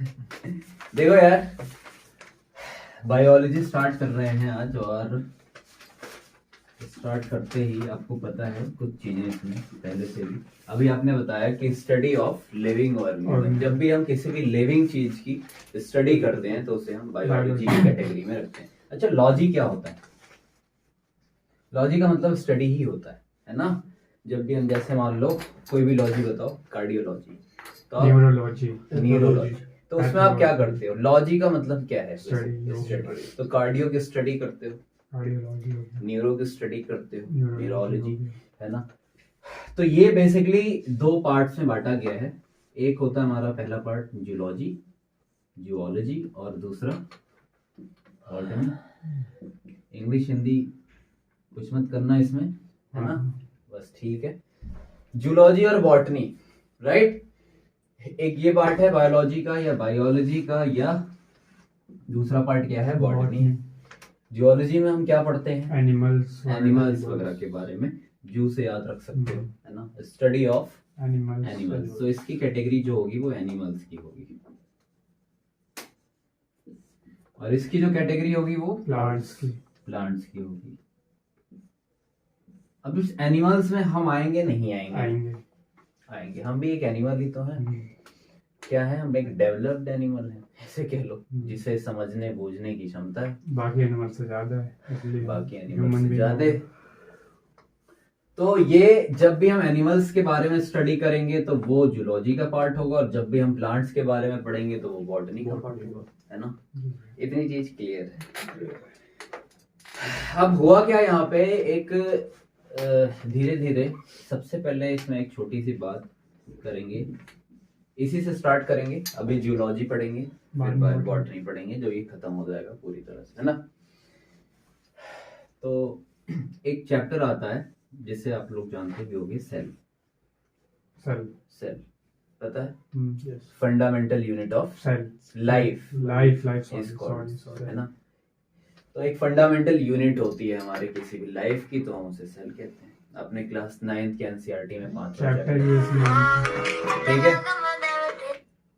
देखो यार, biology start कर रहे हैं आज, और स्टार्ट करते ही आपको पता है कुछ चीजें इसमें पहले से भी अभी आपने बताया कि स्टडी ऑफ लिविंग ऑर्गेनिज्म। जब भी हम किसी भी लिविंग चीज की स्टडी करते हैं तो उसे हम बायोलॉजी की कैटेगरी में रखते हैं। अच्छा, लॉजी क्या होता है? लॉजी का मतलब स्टडी ही होता है ना। जब भी हम, जैसे मान लो कोई भी लॉजी बताओ, कार्डियोलॉजी, तो न्यूरोलॉजी, तो उसमें आप क्या करते हो? लॉजी का मतलब क्या है? स्टडी। तो कार्डियो की स्टडी करते हो, कार्डियोलॉजी, न्यूरो की स्टडी करते हो, न्यूरोलॉजी, है ना। तो ये बेसिकली दो पार्ट्स में बांटा गया है। एक होता है हमारा पहला पार्ट जियोलॉजी, जियोलॉजी, और दूसरा बॉटनी। इंग्लिश हिंदी कुछ मत करना इसमें, है ना, बस ठीक है। जूलॉजी और बॉटनी, राइट। एक ये पार्ट है बायोलॉजी का या बायोलॉजी का, या दूसरा पार्ट क्या है? बॉटनी है। जियोलॉजी में हम क्या पढ़ते हैं? एनिमल्स वगैरह के बारे में। जू से याद रख सकते हो, है ना, स्टडी ऑफ एनिमल्स। तो इसकी कैटेगरी जो होगी वो एनिमल्स की होगी, और इसकी जो कैटेगरी होगी वो प्लांट्स की होगी। अब इस एनिमल्स में हम आएंगे नहीं आएंगे। हम भी एक एनिमल ही तो हैं। क्या है? हम एक डेवलप्ड एनिमल है, ऐसे कह लो, जिसे समझने बूझने की क्षमता है बाकी एनिमल से ज्यादा है। तो ये जब भी हम एनिमल्स के बारे में स्टडी करेंगे तो वो जूलॉजी का पार्ट होगा, और जब भी हम प्लांट्स के बारे में पढ़ेंगे तो वो बॉटनी का पार्ट होगा, है ना। इतनी चीज क्लियर है। अब हुआ क्या यहाँ पे, एक धीरे धीरे सबसे पहले इसमें एक छोटी सी बात करेंगे, इसी से स्टार्ट करेंगे। अभी जियोलॉजी पढ़ेंगे, फिर बॉटनी पढ़ेंगे, जो ये खत्म हो जाएगा पूरी तरह से, है ना। तो एक चैप्टर आता है जिसे आप लोग जानते भी होंगे, सेल पता है? फंडामेंटल यूनिट ऑफ लाइफ है ना। तो एक फंडामेंटल यूनिट होती है हमारे किसी भी लाइफ की, तो हम उसे सेल कहते हैं। अपने क्लास 9th के एनसीईआरटी में 5 चैप्टर, ठीक है।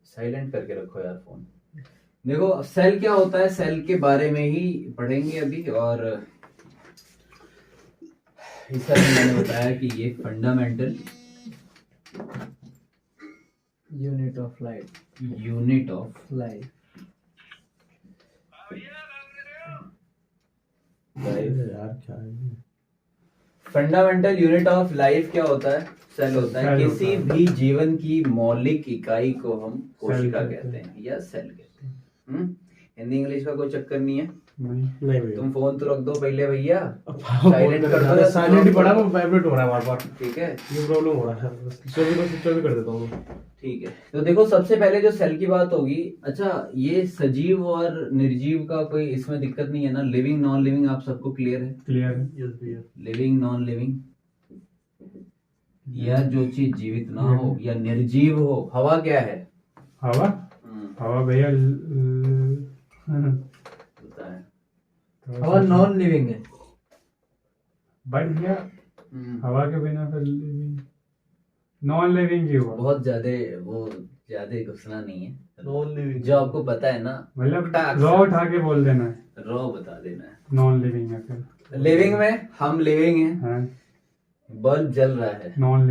साइलेंट करके रखो यार फोन। देखो सेल क्या होता है, सेल के बारे में ही पढ़ेंगे अभी। और इस मैंने बताया कि ये fundamental unit of life fundamental unit of life क्या होता है? सेल होता है। किसी भी जीवन की मौलिक इकाई को हम कोशिका कहते हैं या सेल कहते हैं। हिंदी इंग्लिश का कोई चक्कर नहीं है। नहीं तुम फोन तो रख दो पहले भैया, साइलेंट कर दो। साइलेंट ही पड़ा, वाइब्रेट हो रहा है बार-बार। ठीक है, ये प्रॉब्लम हो रहा है। स्विच कर देता हूँ। ठीक है। तो देखो सबसे पहले जो सेल की बात होगी, अच्छा ये सजीव और निर्जीव का कोई इसमें दिक्कत नहीं है ना। लिविंग नॉन लिविंग आप सबको क्लियर है? लिविंग नॉन लिविंग, या जो चीज जीवित ना हो या निर्जीव हो। हवा क्या है? हवा भैया हवा नॉन लिविंग है। भैया हवा के बिना फिर नॉन लिविंग ही हुआ। बहुत ज्यादा घुसना नहीं है। नॉन लिविंग जो आपको पता है ना, मतलब रॉ उठा के बोल देना है, रॉ बता देना है। नॉन लिविंग है। फिर लिविंग में हम लिविंग हैं, बल्ब जल रहा है, नॉन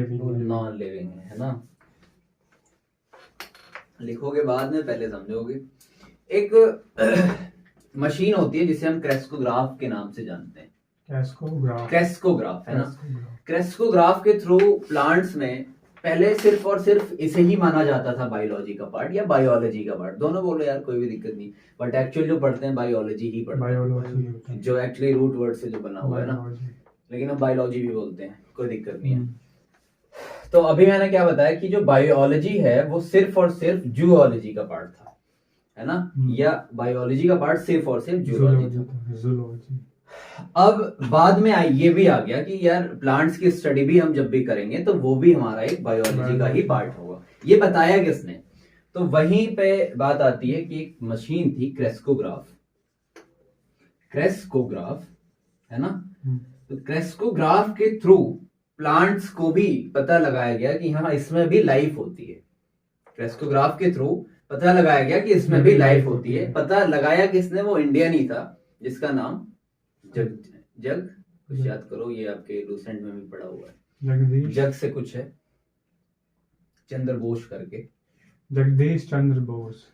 लिविंग है ना। लिखोगे बाद में, पहले समझोगे। एक मशीन होती है जिसे हम क्रेस्कोग्राफ के नाम से जानते हैं। क्रेस्कोग्राफ है ना। क्रेस्कोग्राफ के थ्रू प्लांट्स में पहले सिर्फ और सिर्फ इसे ही माना जाता था बायोलॉजी का पार्ट या बायोलॉजी का पार्ट, दोनों बोलो यार, कोई भी दिक्कत नहीं। बट एक्चुअल जो पढ़ते हैं बायोलॉजी ही पढ़ते हैं, जो एक्चुअली रूट वर्ड से जो बना हुआ है ना। लेकिन हम बायोलॉजी भी बोलते हैं, कोई दिक्कत नहीं है। तो अभी मैंने क्या बताया कि जो बायोलॉजी है वो सिर्फ और सिर्फ जूलॉजी का पार्ट था, है ना, या बायोलॉजी का पार्ट सिर्फ और सिर्फ जूलॉजी था। अब बाद में ये भी आ गया कि यार प्लांट्स की स्टडी भी हम जब भी करेंगे तो वो भी हमारा एक बायोलॉजी का ही पार्ट होगा। ये बताया किसने? तो वहीं पे बात आती है कि एक मशीन थी क्रेस्कोग्राफ, है ना। तो क्रेस्कोग्राफ के थ्रू प्लांट्स को भी पता लगाया गया कि हाँ इसमें भी लाइफ होती है। क्रेस्कोग्राफ के थ्रू पता लगाया गया कि इसमें भी लाइफ होती है। पता लगाया किसने? वो इंडियन ही था जिसका नाम जग कुछ याद करो, ये आपके लूसेंट में भी पढ़ा हुआ है। जग से कुछ है, चंद्र बोस करके, जगदीश चंद्र बोस।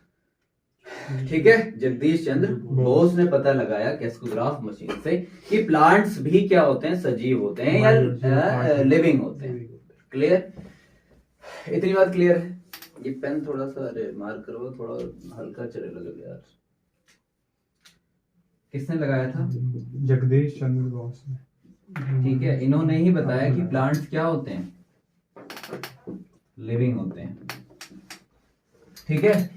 ठीक है, जगदीश चंद्र बोस ने पता लगाया क्रेस्कोग्राफ मशीन से कि प्लांट्स भी क्या होते हैं, सजीव होते हैं या लिविंग होते हैं। क्लियर? इतनी बात क्लियर है? ये पेन थोड़ा सा, अरे मार करो, थोड़ा हल्का चले लगे यार। किसने लगाया था? जगदीश चंद्र बोस ने। ठीक है, इन्होंने ही बताया कि प्लांट्स क्या होते हैं, लिविंग होते हैं। ठीक है,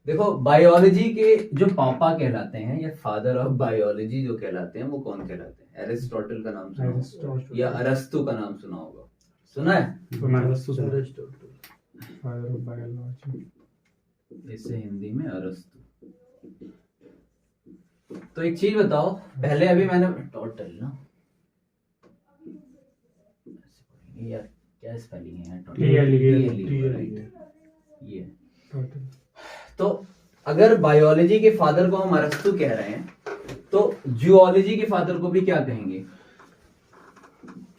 देखो बायोलॉजी के जो पापा कहलाते हैं या फादर ऑफ बायोलॉजी जो कहलाते हैं वो कौन कहलाते हैं? एरिस्टोटल का नाम सुना होगा या अरस्तु का नाम सुना होगा? सुना है? फादर ऑफ बायोलॉजी, इससे हिंदी में अरस्तु। तो एक चीज बताओ, पहले अभी मैंने टोटल ना यार क्या स्पेलिंग है टोटल, ये टोटल। तो अगर बायोलॉजी के फादर को हम अरस्तु कह रहे हैं तो जियोलॉजी के फादर को भी क्या कहेंगे?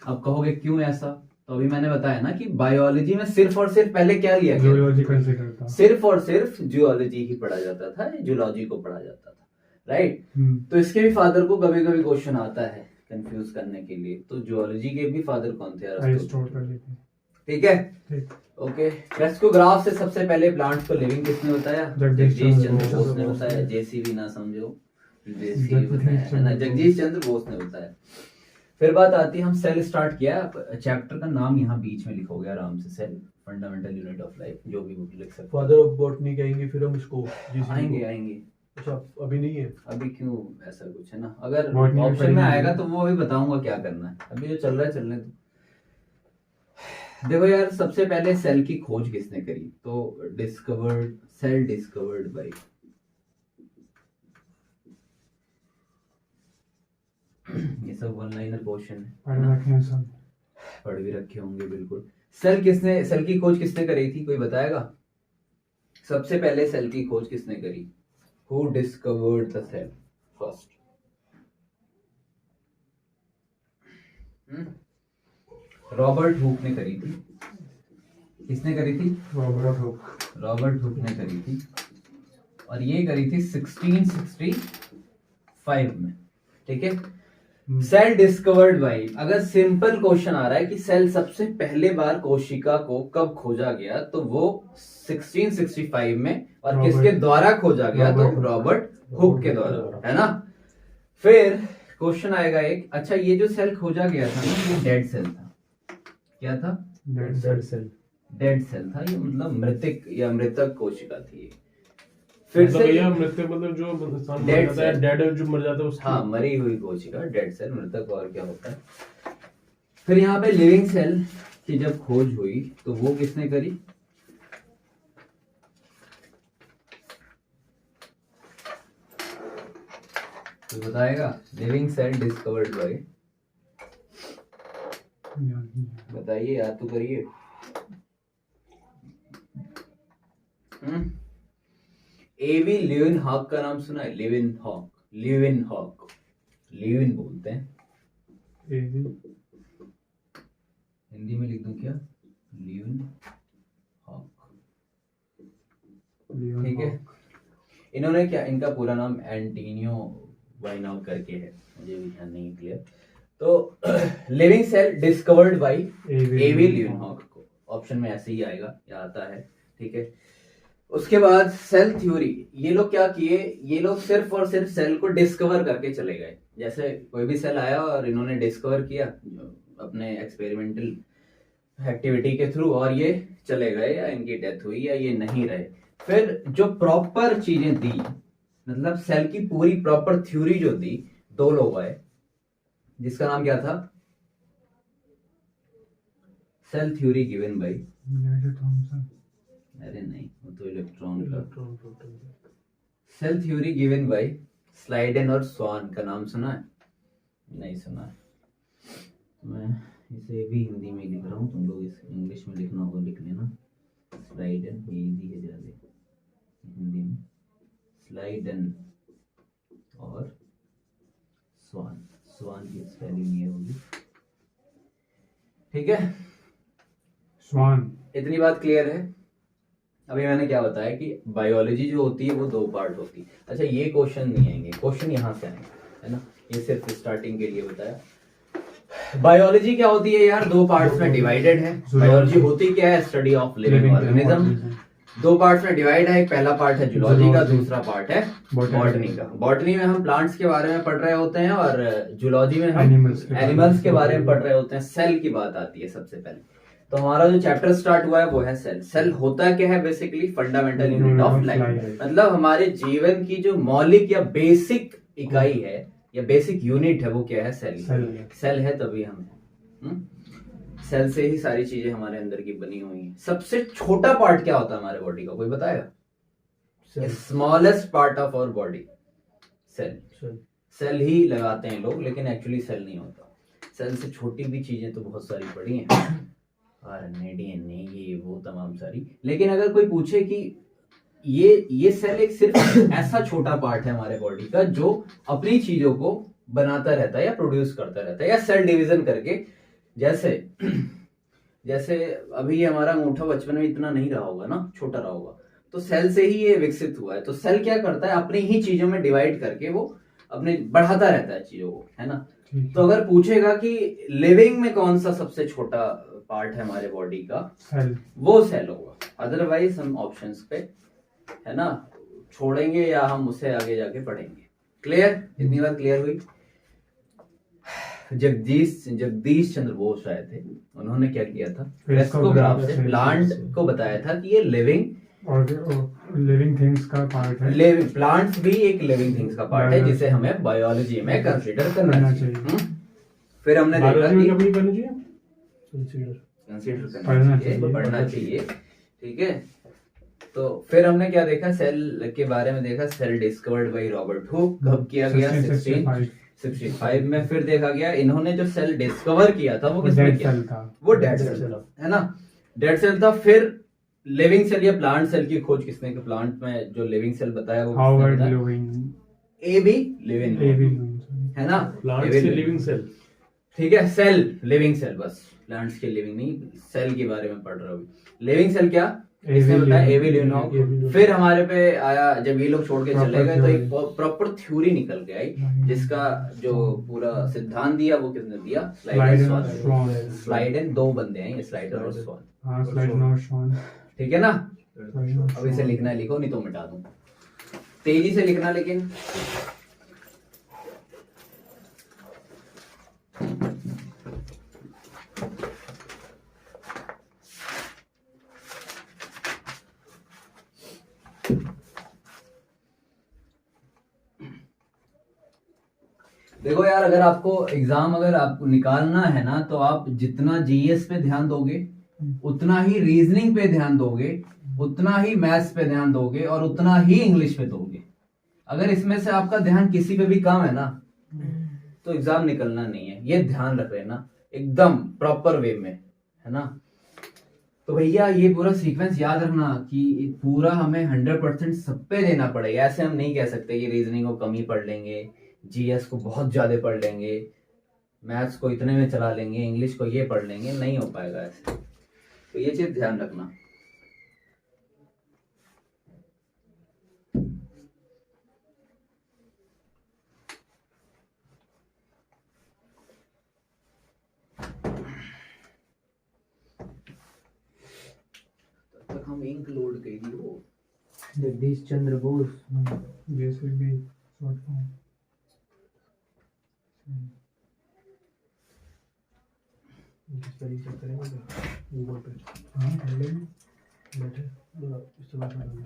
अब कहोगे क्यों ऐसा? तो अभी मैंने बताया ना कि बायोलॉजी में सिर्फ और सिर्फ पहले क्या लिया गया? जियोलॉजी कंसीडर था। सिर्फ और सिर्फ जियोलॉजी ही पढ़ा जाता था, जियोलॉजी को पढ़ा जाता था, राइट? तो इसके भी फादर को कभी कभी क्वेश्चन आता है कंफ्यूज करने के लिए। तो जियोलॉजी के भी फादर कौन थे? अरिस्टोटल। ठीक है, ओके। क्रेस्कोग्राफ से सबसे पहले प्लांट्स को लिविंग किसने बताया? जगदीश चंद्र बोस ने बताया। जेसीबी ना समझो, जेसीबी बताया है ना, जगदीश चंद्र बोस ने बताया। फिर बात आती है, हम सेल स्टार्ट किया, चैप्टर का नाम यहाँ बीच में लिखोगे आराम से, cell fundamental unit of life, जो भी वो लिख सकते। फादर ऑफ बॉटनी कहेंगे फिर हम इसको। आएंगे। अच्छा, अभी नहीं है? अभी क्यों, ऐसा कुछ है ना, अगर ऑप्शन में आएगा तो वो अभी बताऊंगा क्या करना है। अभी जो चल रहा है चलने दो। देखो यार, सबसे पहले सेल की खोज किसने करी? तो सेल डिस्कवर्ड बाय, ये सब वन लाइनर क्वेश्चन है, पढ़ भी रखे होंगे बिल्कुल। सेल की खोज किसने करी थी? कोई बताएगा? सबसे पहले सेल की खोज किसने करी? Who discovered the cell first? Robert Hooke ने करी थी। किसने करी थी? रॉबर्ट हुक ने करी थी, और ये करी थी 1665 में। ठीक है, सेल डिस्कवर्ड बाय, अगर सिंपल क्वेश्चन आ रहा है कि सेल सबसे पहले बार कोशिका को कब खोजा गया, तो वो 1665 में, और किसके द्वारा खोजा गया? तो रॉबर्ट हुक के द्वारा, है ना। फिर क्वेश्चन आएगा एक, अच्छा ये जो सेल खोजा गया था ना, ये डेड सेल था। क्या था? डेड सेल था, ये मतलब मृतिक या मृतक कोशिका थी। फिर से मृतक मतलब जो इंसान मर जाता है, डेड जो मर जाता है उसकी। हाँ, मरी हुई कोशिका, डेड सेल, मृतक, और क्या होता है। फिर यहाँ पे लिविंग सेल की जब खोज हुई तो वो किसने करी? तो बताएगा? लिविंग सेल डिस्कवर्ड बाय, बताइए, याद तो करिए। एवी ल्यूवेनहॉक का नाम सुना है? ल्यूवेनहॉक बोलते हैं। हिंदी में लिख दूं क्या? ल्यूवेनहॉक। ठीक है, इन्होंने क्या, इनका पूरा नाम एंटोनियो वाइनॉक करके है, मुझे भी ध्यान नहीं क्लियर। तो living cell discovered by AV Leeuwenhoek को, ऑप्शन में ऐसे ही आएगा या आता है। ठीक है, उसके बाद सेल थ्योरी, ये लोग क्या किए? ये लोग सिर्फ और सिर्फ सेल को डिस्कवर करके चले गए। जैसे कोई भी सेल आया और इन्होंने डिस्कवर किया अपने एक्सपेरिमेंटल एक्टिविटी के थ्रू, और ये चले गए, या इनकी डेथ हुई, या ये नहीं रहे। फिर जो प्रॉपर चीजें दी, मतलब सेल की पूरी प्रॉपर थ्योरी जो दी, दो लोग आए, जिसका नाम क्या था? सेल थ्योरी गिवन बाय, अरे नहीं, वो तो इलेक्ट्रॉन का। Cell theory given by Schleiden और स्वान का नाम सुना है? नहीं सुना है। मैं इसे भी हिंदी में लिख रहा हूँ, तुम लोग इसे इंग्लिश में लिखना होगा, लिख लेना। स्लाइडन, ये इजी है ज्यादा हिंदी में, स्लाइडन और स्वान, स्वान की स्पेलिंग ये होगी, ठीक है। स्वान। इतनी बात क्लियर है। अभी मैंने क्या बताया कि बायोलॉजी जो होती है वो दो पार्ट होती है। अच्छा, ये क्वेश्चन नहीं आएंगे, क्वेश्चन यहाँ से आएंगे, है ना, ये सिर्फ स्टार्टिंग के लिए बताया। बायोलॉजी क्या होती है यार, दो पार्ट्स में डिवाइडेड है। बायोलॉजी होती क्या है, स्टडी ऑफ लिविंग ऑर्गेनिज्म। दो पार्ट्स में डिवाइड है, एक पहला पार्ट है जूलॉजी का, दूसरा पार्ट है बॉटनी का। बॉटनी में हम प्लांट्स के बारे में पढ़ रहे होते हैं और जूलॉजी में हम एनिमल्स के बारे में पढ़ रहे होते हैं। सेल की बात आती है सबसे पहले। तो हमारा जो चैप्टर स्टार्ट हुआ है वो है सेल। सेल होता क्या है, basically fundamental unit of life, मतलब हमारे जीवन की जो मौलिक या बेसिक इकाई है या बेसिक यूनिट है वो क्या है, सेल। सेल है तभी हम हैं। सेल से ही सारी चीजें हमारे अंदर की बनी हुई हैं। सबसे छोटा पार्ट क्या होता है हमारे बॉडी का, कोई बताएगा? Smallest part of our body, cell. Cell ही लगाते हैं लोग, लेकिन एक्चुअली सेल नहीं होता। सेल से छोटी भी चीजें तो बहुत सारी पड़ी हैं, आरएनए, डीएनए, ये वो तमाम सारी। लेकिन अगर कोई पूछे कि ये सेल एक सिर्फ ऐसा छोटा पार्ट है हमारे बॉडी का जो अपनी चीजों को बनाता रहता है या प्रोड्यूस करता रहता है या सेल डिवीजन करके, जैसे अभी ये हमारा अंगूठा बचपन में इतना नहीं रहा होगा ना, छोटा रहा होगा, तो सेल से ही ये विकसित हुआ है। तो सेल क्या करता है, अपनी ही चीजों में डिवाइड करके वो अपने बढ़ाता रहता है चीजों को, है ना। तो अगर पूछेगा कि लिविंग में कौन सा सबसे छोटा पार्ट है हमारे बॉडी का, सेल, वो सेल होगा। अदरवाइज हम ऑप्शंस पे, है ना, छोड़ेंगे या हम उसे आगे जाके पढ़ेंगे। क्लियर? इतनी बात क्लियर हुई। जगदीश चंद्र बोस आए थे, उन्होंने क्या किया था, क्रेस्कोग्राफ से प्लांट को बताया था कि ये लिविंग और लिविंग थिंग्स का पार्ट है। लिविंग प्लांट्स भी एक लिविंग थिंग्स का पार्ट है जिसे हमें बायोलॉजी में कंसीडर करना चाहिए। फिर हमने देखा कि पढ़ना चाहिए, ठीक है। तो फिर हमने क्या देखा, सेल के बारे में देखा। Cell discovered by Robert Hooke, कब किया गया, 1665 में। फिर देखा गया इन्होंने जो सेल डिस्कवर किया था वो किसने किया, वो डेड सेल था, है ना, डेड सेल था। फिर लिविंग सेल या प्लांट सेल की खोज किसने की, प्लांट में जो लिविंग सेल बताया वो हावर्ड लुईन, एबी लिविंग, है ना, प्लांट से लिविंग सेल, ठीक है। सेल लिविंग सेल, बस प्लांट्स के लिविंग नहीं, सेल के बारे में पढ़ रहा हूँ। लिविंग सेल क्या इसने बताया, एवी लिविंग। फिर हमारे पे आया, जब ये लोग छोड़ के चले गए तो एक प्रॉपर थ्योरी निकल के आई जिसका जो पूरा सिद्धांत दिया वो किसने दिया, स्लाइडन। दो बंदे हैं ये, स्लाइडर और स्वान, ठीक है ना। अब इसे लिखना है, लिखो नहीं तो मिटा दूं, तेजी से लिखना लेकिन। देखो यार, अगर आपको एग्जाम अगर आपको निकालना है ना, तो आप जितना जीएस पे ध्यान दोगे, उतना ही रीजनिंग पे ध्यान दोगे, उतना ही मैथ्स पे ध्यान दोगे और उतना ही इंग्लिश पे दोगे। अगर इसमें से आपका ध्यान किसी पे भी कम है ना, तो एग्जाम निकलना नहीं है, ये ध्यान रख लेना एकदम प्रॉपर वे में, है ना। तो भैया ये पूरा सीक्वेंस याद रखना कि पूरा हमें 100% सब पे देना पड़ेगा। ऐसे हम नहीं कह सकते कि रीजनिंग को कम ही पढ़ लेंगे, जीएस को बहुत ज्यादा पढ़ लेंगे, मैथ्स को इतने में चला लेंगे, इंग्लिश को ये पढ़ लेंगे, नहीं हो पाएगा ऐसे। तो ये चीज ध्यान रखना। तब तक हम इंक लोड कर दियो। Jagdish Chandra Bose, this will be short form. Spelling check करेंगे गूगल पे, हाँ कर लेंगे, बैठे इससे बात करेंगे।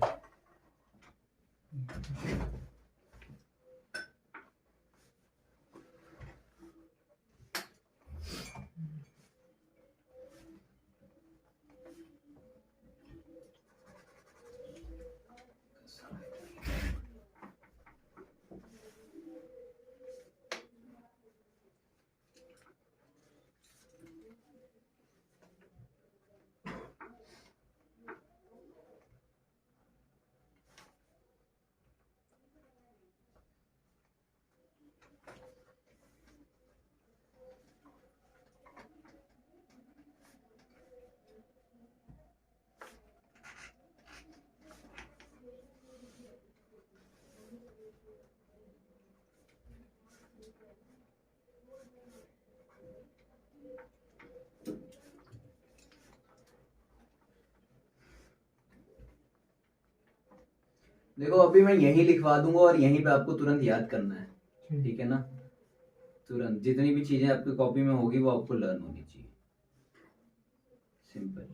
देखो अभी मैं यही लिखवा दूंगा और यहीं पे आपको तुरंत याद करना है, ठीक है ना। तुरंत जितनी भी चीजें आपकी कॉपी में होगी वो आपको लर्न होनी चाहिए, सिंपल।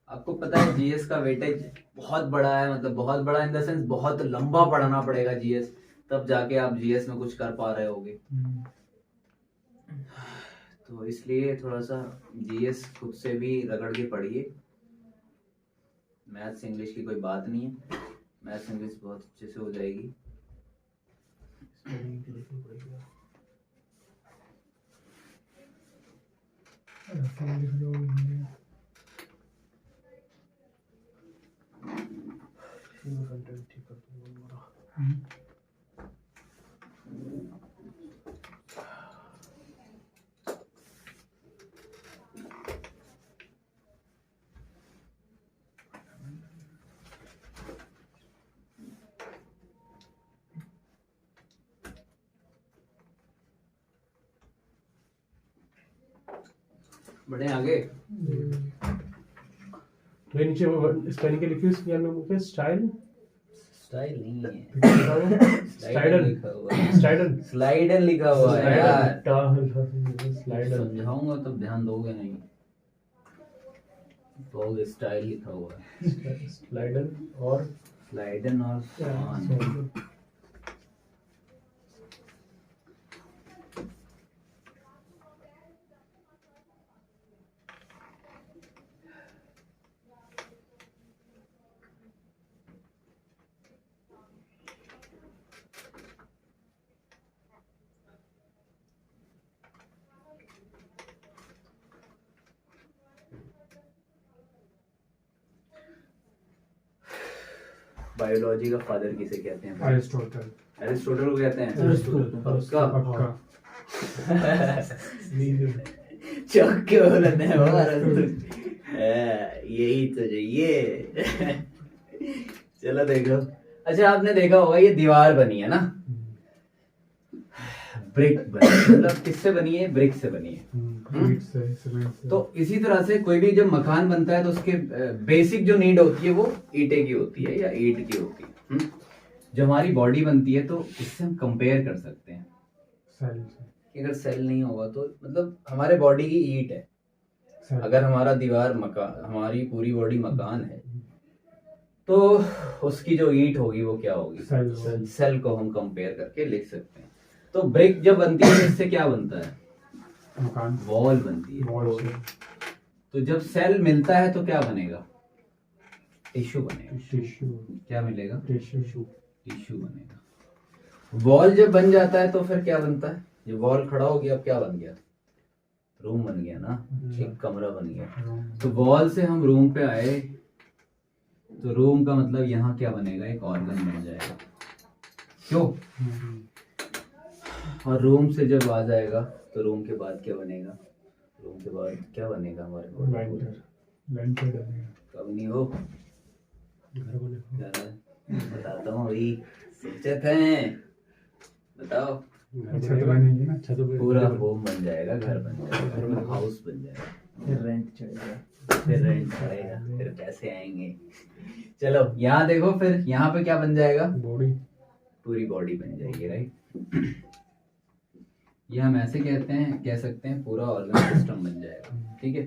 आपको पता है जीएस का वेटेज बहुत बड़ा है, मतलब बहुत बड़ा इन द सेंस बहुत लंबा पढ़ना पड़ेगा जीएस, तब जाके आप जीएस में कुछ कर पा रहे होगे। तो इसलिए थोड़ा सा जीएस खुद से भी रगड़ के पढ़िए। मैथ्स इंग्लिश की कोई बात नहीं है, मैथ्स इंग्लिश बहुत अच्छे से हो जाएगी। बढ़े आगे। तो नीचे स्पेलिंग के लिखी उसके नाम पे स्टाइल, स्टाइल नहीं है, स्लाइडर लिखा हुआ है, स्लाइडर स्लाइडर लिखा हुआ है यार। स्लाइडर समझाऊंगा तब ध्यान दोगे नहीं, तो स्टाइल लिखा हुआ है, स्लाइडर और स्लाइडन और स्वान। बायोलॉजी का फादर किसे कहते हैं? अरिस्टोटल। अरिस्टोटल को कहते हैं। अरिस्टोटल। पक्का पक्का। चौक के बोलते हैं वो अरिस्टोटल। यही तो चाहिए। चलो देखो, अच्छा आपने देखा होगा ये दीवार बनी है ना, ब्रिक बनी, मतलब किससे बनी है? ब्रिक से बनी है। तो इसी तरह से कोई भी जब मकान बनता है तो उसके बेसिक जो नीड होती है वो ईंटे की होती है या ईंट की होती है। जो हमारी बॉडी बनती है तो इससे हम कंपेयर कर सकते हैं सेल से, कि अगर सेल नहीं होगा तो मतलब हमारे बॉडी की ईंट है। अगर हमारा दीवार मकान, हमारी पूरी बॉडी मकान है तो उसकी जो ईंट होगी वो क्या होगी? सेल को हम कंपेयर करके लिख सकते हैं। तो ब्रिक जब बनती है तो इससे क्या बनता है? मकान, वॉल बनती है। तो जब सेल मिलता है तो क्या बनेगा? टिश्यू बनेगा। टिश्यू क्या मिलेगा? टिश्यू बनेगा। वॉल जब बन जाता है तो फिर क्या बनता है? जब वॉल खड़ा हो गया अब क्या बन गया? रूम बन गया ना, एक कमरा बन गया। तो वॉल से हम रूम पे आए तो रूम का मतलब यहाँ क्या बनेगा? एक ऑर्गन बन जाएगा, क्यों? और रूम से जब आ जाएगा तो रूम के बाद क्या बनेगा? रूम के बाद क्या बनेगा हमारे को? लेंटर बनेगा। कब नहीं हो, घर बने बताता हूँ अभी, शिक्षक हैं, बताओ। छत बनेगी ना, छत पूरा होम बन जाएगा, घर बन जाएगा, हाउस बन जाएगा, फिर रेंट चढ़ेगा, फिर रेंट चढ़ेगा, फिर पैसे आएंगे। चलो यहाँ देखो, फिर यहाँ पे क्या बन जाएगा? बॉडी, पूरी बॉडी बन जाएगी, राइट। ये हम ऐसे कहते हैं, कह सकते हैं पूरा ऑर्गन सिस्टम बन जाएगा, ठीक है।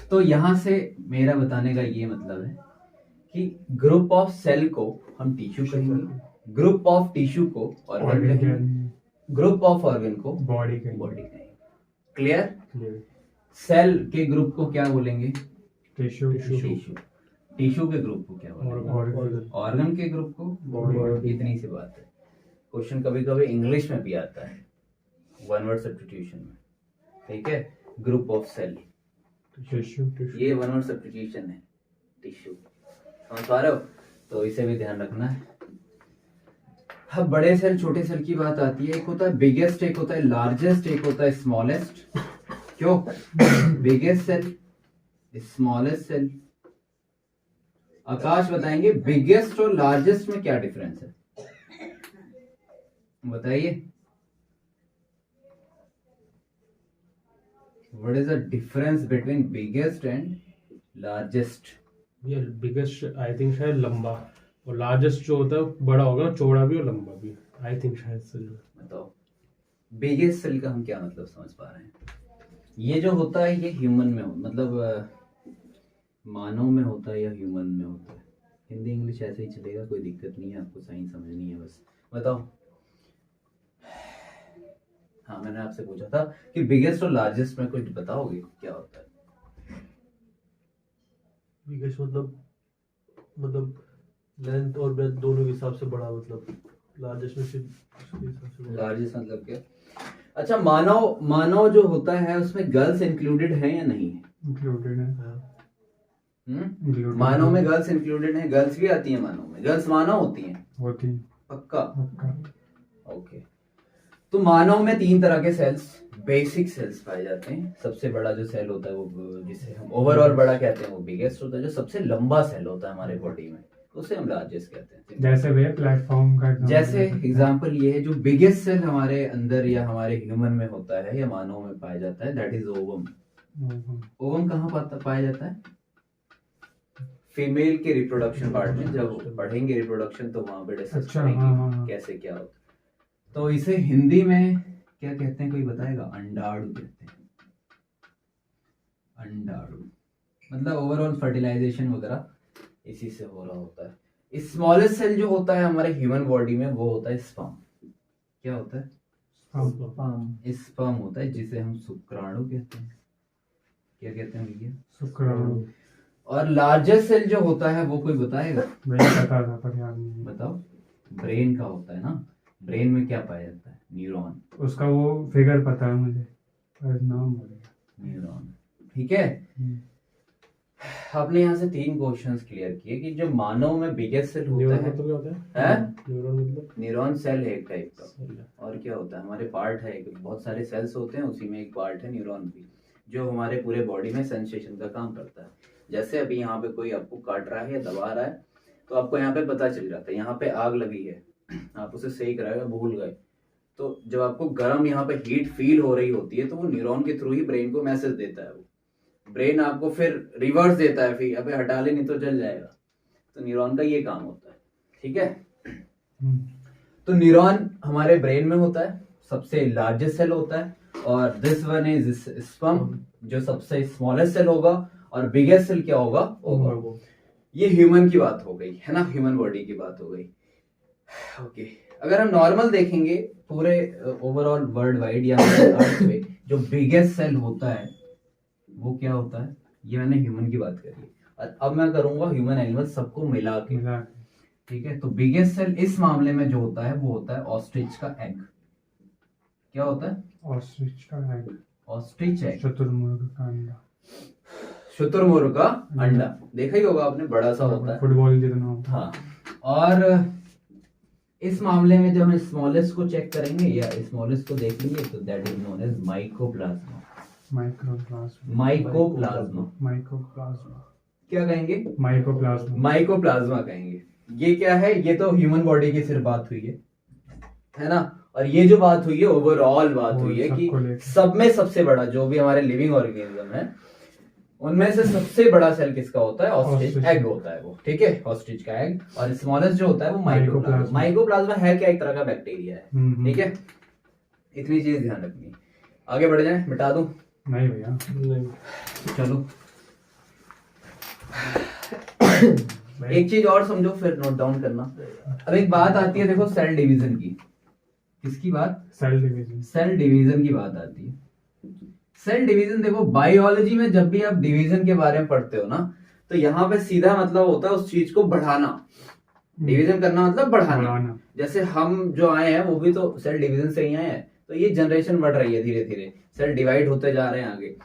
तो यहाँ से मेरा बताने का ये मतलब है कि ग्रुप ऑफ सेल को हम टिश्यू कहेंगे, ग्रुप ऑफ टिश्यू को ऑर्गन कहेंगे, ग्रुप ऑफ ऑर्गन को बॉडी कहेंगे। क्लियर? सेल के ग्रुप को क्या बोलेंगे? टिश्यू। टिश्यू के ग्रुप को क्या बोलेंगे? ऑर्गन के ग्रुप को बॉडी। इतनी सी बात है। क्वेश्चन कभी कभी इंग्लिश में भी आता है, वन वर्ड सब्स्टिट्यूशन में, ठीक है। ग्रुप ऑफ सेल, टिश्यू, ये वन वर्ड सब्स्टिट्यूशन है, टिश्यू। समझ पा रहे हो? तो इसे भी ध्यान रखना है। अब बड़े सेल छोटे सेल की बात आती है। एक होता है बिगेस्ट, एक होता है लार्जेस्ट, एक होता है स्मॉलेस्ट। क्यों? बिगेस्ट सेल, स्मॉलेस्ट सेल, आकाश बताएंगे बिगेस्ट और लार्जेस्ट में क्या डिफरेंस है, बताइए। What is the difference between biggest and largest? ये बिगेस्ट आई थिंक शायद लंबा, और लार्जेस्ट जो होता है बड़ा होगा, चौड़ा भी और लंबा भी, आई थिंक शायद से। बताओ बिगेस्ट सेल का हम क्या मतलब समझ पा रहे हैं? ये जो होता है ये ह्यूमन में मतलब मानव में होता है या ह्यूमन में होता है? हिंदी इंग्लिश ऐसे ही चलेगा, कोई दिक्कत नहीं है, आपको साइंस समझनी है बस। बताओ। हाँ मैंने आपसे पूछा था कि बिगेस्ट और लार्जेस्ट में कुछ बताओगे क्या होता है? बिगेस्ट मतलब लेंथ और ब्रेथ दोनों के हिसाब से बड़ा, मतलब लार्जेस्ट में सिर्फ उसके हिसाब से बड़ा। लार्जेस्ट मतलब क्या? अच्छा मानव जो होता है उसमें गर्ल्स इंक्लूडेड है या नहीं है? इंक्लूडेड है। हाँ। Included मानव में है। गर्ल्स इंक्लूडेड है? गर्ल्स भी आती है मानव में? गर्ल्स मानव होती हैं? होती है। पक्का? पक्का। ओके। तो मानव में 3 तरह के सेल्स, बेसिक सेल्स पाए जाते हैं। सबसे बड़ा जो सेल होता है वो जिसे हम ओवरऑल बड़ा कहते हैं वो बिगेस्ट होता है। जो सबसे लंबा सेल होता है हमारे बॉडी में उसे हम लार्जेस्ट कहते हैं। जैसे वे प्लेटफॉर्म का जैसे एग्जांपल ये है, जो बिगेस्ट सेल हमारे अंदर या हमारे ह्यूमन में होता है या मानव में पाया जाता है, दैट इज ओवम। ओवम कहाँ पाया जाता है? फीमेल के रिप्रोडक्शन पार्ट में। जब पढ़ेंगे रिप्रोडक्शन तो वहां पे डिस्कस अच्छा, करेंगे हाँ। कैसे क्या होता है। तो इसे हिंदी में क्या कहते हैं, कोई बताएगा? अंडाणु कहते हैं। अंडाणु मतलब ओवरऑल फर्टिलाइजेशन वगैरह इसी से हो रहा होता है। स्मॉलेस्ट सेल जो होता है हमारे ह्यूमन बॉडी में वो होता है स्पर्म। क्या होता है? स्पर्म होता है, जिसे हम शुक्राणु कहते हैं। क्या कहते हैं भैया? शुक्राणु। और लार्जेस्ट सेल जो होता है वो कोई बताएगा? मुझे पता था पर याद नहीं। बताओ। ब्रेन का होता है ना। ब्रेन में क्या पाया जाता है? न्यूरॉन। उसका वो फिगर पता है मुझे पर नाम बोलेगा। न्यूरॉन। ठीक है। आपने यहाँ से 3 क्वेश्चंस क्लियर किए कि जो मानव में बिगेस्ट सेल होता न्यूरॉन है, मतलब क्या होता है? न्यूरॉन मतलब न्यूरॉन सेल है एक टाइप का। और क्या होता है? हमारे पार्ट है, बहुत सारे सेल्स होते हैं, उसी में एक पार्ट है न्यूरॉन भी, जो हमारे पूरे बॉडी में सेंसेशन का काम करता है। जैसे अभी यहाँ पे कोई आपको काट रहा है या दबा रहा है तो आपको यहाँ पे पता चल जाता है यहाँ पे आग लगी है, आप उसे सेक रहे हो, भूल गए, तो जब आपको गर्म यहाँ पे हीट फील हो रही होती है तो वो न्यूरॉन के थ्रू ही ब्रेन को मैसेज देता है। वो ब्रेन आपको फिर रिवर्स देता है, फिर अबे हटा ले नहीं तो जल जाएगा। तो न्यूरॉन का ये काम होता है। ठीक है। तो न्यूरॉन हमारे ब्रेन में होता है, सबसे लार्जेस्ट सेल होता है। और दिस वन इज स्पर्म जो सबसे स्मॉलेस्ट सेल होगा। और बिगेस्ट सेल क्या होगा? ओवम। ये ह्यूमन की बात हो गई है ना, ह्यूमन बॉडी की बात हो गई। ओके। अगर हम नॉर्मल देखेंगे पूरे ओवरऑल वर्ल्ड वाइड या अर्थ पे जो बिगेस्ट सेल होता है वो क्या होता है? ये मैंने ह्यूमन की बात करी और अब मैं करूंगा ह्यूमन एनिमल सबको मिला के। ठीक है। तो बिगेस्ट सेल इस मामले में जो होता है वो होता है ऑस्ट्रिच का एग। क्या होता है? ऑस्ट्रिच का एग। ऑस्ट्रिच एग, शुतुरमुर्ग का अंडा। शुतुरमुर्ग का अंडा देखा ही होगा आपने, बड़ा सा होता है, फुटबॉल जितना होता है। हाँ। और इस मामले में जब हम स्मॉलेस्ट को चेक करेंगे या स्मॉलेस्ट को देखेंगे तो that is known as mycoplasma. Mycoplasma क्या कहेंगे? माइकोप्लाज्मा कहेंगे। ये क्या है? ये तो ह्यूमन बॉडी की सिर्फ बात हुई है ना। और ये जो बात हुई है ओवरऑल बात हुई है कि सब में सबसे बड़ा जो भी हमारे लिविंग ऑर्गेनिज्म है उनमें से सबसे बड़ा सेल किसका होता है? ऑस्ट्रिच एग होता है वो। ठीक है, ऑस्ट्रिच का एग। और स्मॉलेस्ट जो होता है वो माइकोप्लाज्मा। माइकोप्लाज्मा है क्या? एक तरह का बैक्टीरिया है। ठीक है, इतनी चीज ध्यान रखनी है। आगे बढ़ जाए, मिटा दूं? नहीं भैया नहीं। चलो एक चीज और समझो फिर नोट डाउन करना। अब एक बात आती है देखो सेल डिवीजन की। किसकी बात? Cell division. सेल डिवीजन की बात आती है। सेल डिवीजन देखो, बायोलॉजी में जब भी आप डिवीजन के बारे में पढ़ते हो ना तो यहाँ पे सीधा मतलब होता है उस चीज को बढ़ाना। डिवीजन करना मतलब बढ़ाना। जैसे हम जो आए हैं वो भी तो सेल डिवीजन से ही आए हैं, तो ये जनरेशन बढ़ रही है धीरे धीरे, सेल डिवाइड होते जा रहे हैं आगे।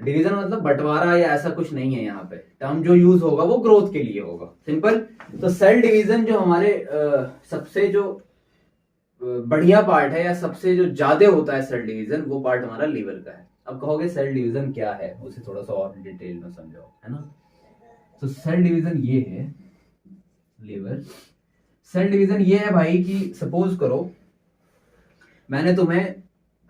डिवीजन मतलब बंटवारा या ऐसा कुछ नहीं है। यहाँ पे टर्म जो यूज होगा वो ग्रोथ के लिए होगा, सिंपल। तो सेल डिवीजन जो हमारे सबसे जो बढ़िया पार्ट है या सबसे जो ज्यादा होता है सेल डिवीजन, वो पार्ट हमारा लीवर का है। अब कहोगे सेल डिवीजन क्या है, उसे थोड़ा सा और डिटेल में समझाओ, है ना। तो सेल डिवीजन ये है लीवर। सेल डिवीजन ये है भाई कि सपोज करो मैंने तुम्हें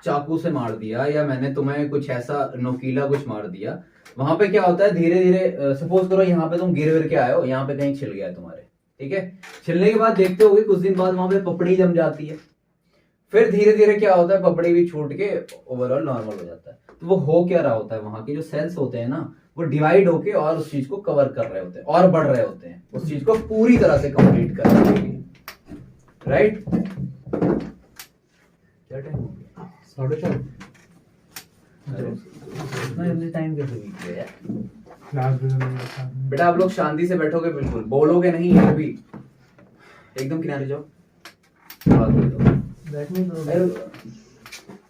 चाकू से मार दिया या मैंने तुम्हें कुछ ऐसा नोकीला कुछ मार दिया, वहां पे क्या होता है धीरे धीरे, सपोज करो यहाँ पे तुम गिर के आए हो, यहाँ पे कहीं छिल गया तुम्हारे, ठीक है, छिलने के बाद देखते होगे कुछ दिन बाद वहां पे पपड़ी जम जाती है, फिर धीरे धीरे क्या होता है पपड़ी भी छूट के ओवरऑल नॉर्मल हो जाता है। तो वो हो क्या रहा होता है, वहां के जो सेल्स होते हैं ना वो डिवाइड होके और उस चीज को कवर कर रहे होते हैं और बढ़ रहे होते हैं, उस चीज को पूरी तरह से कंप्लीट कर रहे हैं, राइट। क्या टाइम हो गया? 4:30। इतने टाइम कैसे बीत गया यार? क्लास में मैंने बता दिया। बेटा आप लोग शांति से बैठोगे, बिल्कुल बोलोगे नहीं है अभी, एकदम किनारे जाओ, आवाज दे दो। बैठने दो। अरे,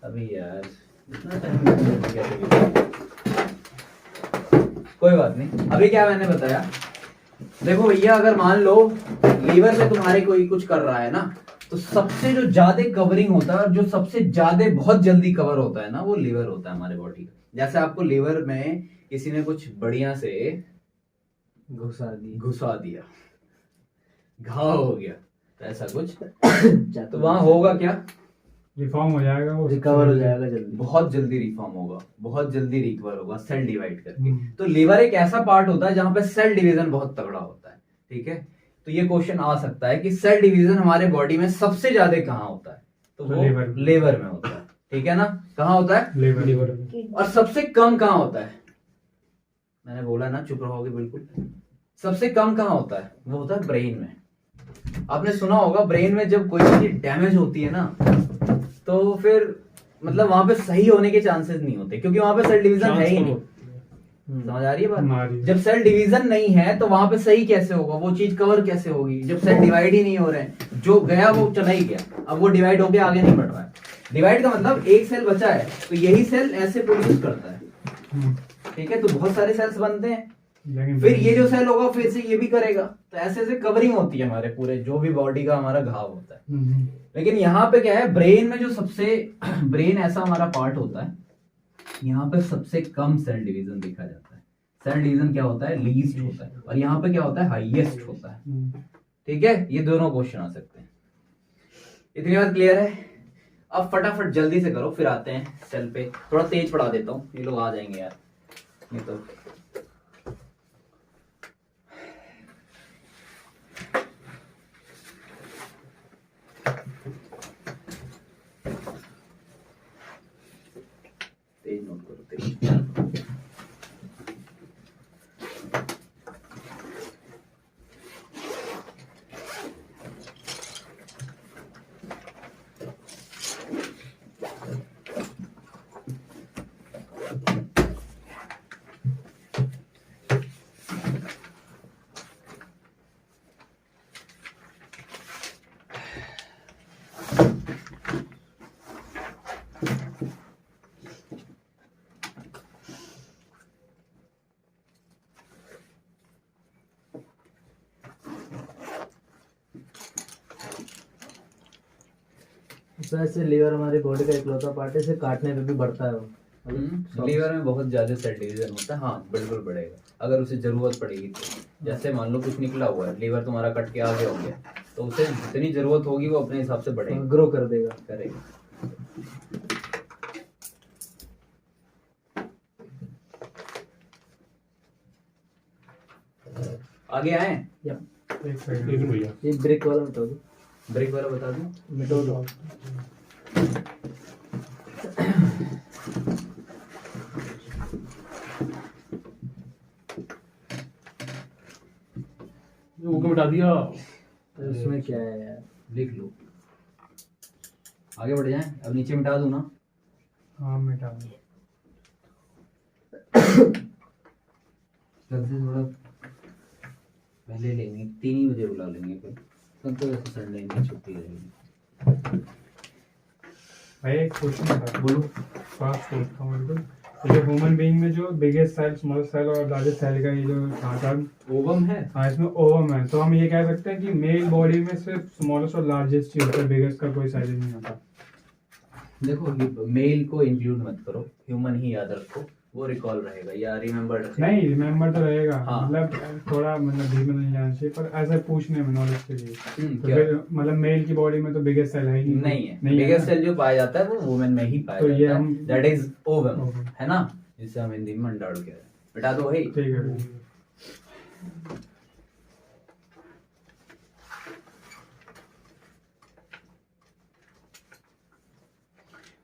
अभी यार इतना टाइम कैसे बीत गया? कोई बात नहीं, अभी क्या मैंने बताया, देखो भैया अगर मान लो लीवर से तुम्हारे कोई कुछ कर रहा है ना, तो सबसे जो ज्यादा कवरिंग होता है और जो सबसे ज्यादा बहुत जल्दी कवर होता है ना वो लीवर होता है हमारे बॉडी का। जैसे आपको लीवर में किसी ने कुछ बढ़िया से घुसा दिया, घाव हो गया, तो ऐसा कुछ तो वहां होगा क्या, रिफॉर्म हो जाएगा, वो रिकवर हो जाएगा जल्दी। बहुत जल्दी रिफॉर्म होगा, बहुत जल्दी रिकवर होगा सेल डिवाइड करके। हम्म। तो लीवर एक ऐसा पार्ट होता है जहां पे सेल डिवीजन बहुत तगड़ा होता है, ठीक है। तो ये क्वेश्चन आ सकता है कि सेल डिवीजन हमारे बॉडी में सबसे ज्यादा कहाँ होता है, तो वो लीवर में होता है, ठीक है ना। कहाँ होता है? लीवर। और सबसे कम कहाँ होता है? मैंने बोला ना चुप रहोगे बिल्कुल। सबसे कम कहाँ होता है? वो होता है ब्रेन में। आपने सुना होगा ब्रेन में जब कोई चीज डैमेज होती है ना तो फिर मतलब वहां पे सही होने के चांसेस नहीं होते, क्योंकि वहां पे सेल डिवीजन है ही नहीं। समझ आ रही है बात? जब सेल डिवीजन नहीं है तो वहां पे सही कैसे होगा, वो चीज कवर कैसे होगी, जब सेल डिवाइड ही नहीं हो रहे हैं, जो गया वो चला ही गया, अब वो डिवाइड होके आगे नहीं बढ़ रहा है। डिवाइड का मतलब एक सेल बचा है तो यही सेल ऐसे प्रोड्यूस करता है, ठीक है, तो बहुत सारे सेल्स बनते हैं, फिर ये जो सेल होगा फिर से ये भी करेगा, तो ऐसे ऐसे कवरिंग होती है हमारे पूरे जो भी बॉडी का हमारा घाव होता है। लेकिन यहाँ पे क्या है, ब्रेन में जो सबसे ब्रेन ऐसा हमारा पार्ट होता है, यहाँ पे सबसे कम सेल डिवीजन देखा जाता है। सेल डिवीजन क्या होता है? लीस्ट होता है, और यहाँ पे क्या होता है? हाईएस्ट होता है, ठीक है। ये दोनों क्वेश्चन आ सकते हैं। इतनी बात क्लियर है? अब फटाफट जल्दी से करो, फिर आते हैं सेल पे। थोड़ा तेज पढ़ा देता हूँ, ये लोग आ जाएंगे यार, नहीं तो तेज नोट करो, तेज। वैसे लीवर हमारी बॉडी का इकलौता पार्ट है, इसे काटने पे भी बढ़ता है वो। लीवर में बहुत ज्यादा सेल डिवीजन होता है, हाँ बिल्कुल बढ़ेगा अगर उसे जरूरत पड़ेगी तो। जैसे मान लो कुछ निकला हुआ है, लीवर तुम्हारा कट के आगे हो गया, तो उसे जितनी जरूरत होगी वो अपने हिसाब से बढ़ेगा, ग्रो कर देगा, करेगा। आगे आए? एक सेकंड। लेकिन भैया ये ब्रेक वाला बता दो, ब्रेक वाला बता दूं? मिटा दो। वो क्यों मिटा दिया? उसमें क्या है यार? लिख लो, आगे बढ़ जाए। अब नीचे मिटा दूं ना? हाँ मिटा दो। कल से थोड़ा पहले लेंगे, 3 ही बजे बुला लेंगे फिर, कल तो वैसे संडे की छुट्टी रहेगी। भाई एक क्वेश्चन था, बोलो। फास्ट पूछता हूँ बिल्कुल। ये जो ह्यूमन बीइंग में जो बिगेस्ट सेल, स्मॉल सेल और लार्जेस्ट सेल का ये जो था, ओवम है। हाँ इसमें ओवम है, तो हम ये कह सकते हैं कि मेल बॉडी में सिर्फ स्मॉलेस्ट और लार्जेस्ट ही होता है, बिगेस्ट का कोई साइज नहीं होता। देखो मेल को इंक्लूड मत करो, ह्यूमन ही याद रखो, वो रिकॉल रहेगा या रिमेम्बर रहेगा? नहीं, रिमेम्बर तो रहेगा। हाँ। मतलब थोड़ा मतलब डीप में नहीं जाना चाहिए, पर ऐसे पूछने में नॉलेज के लिए। तो क्या? फिर मतलब मेल की बॉडी में तो बिगेस्ट सेल है ही नहीं है, नहीं बिगेस्ट है सेल जो पाया जाता है वो वुमेन में ही पाया तो ये जाता है, हम- दैट इज ओवम, ओवम। है ना, जिसे हम हिंदी में अंडाणु कहते हैं। बेटा तो वही। ना। ठीक है।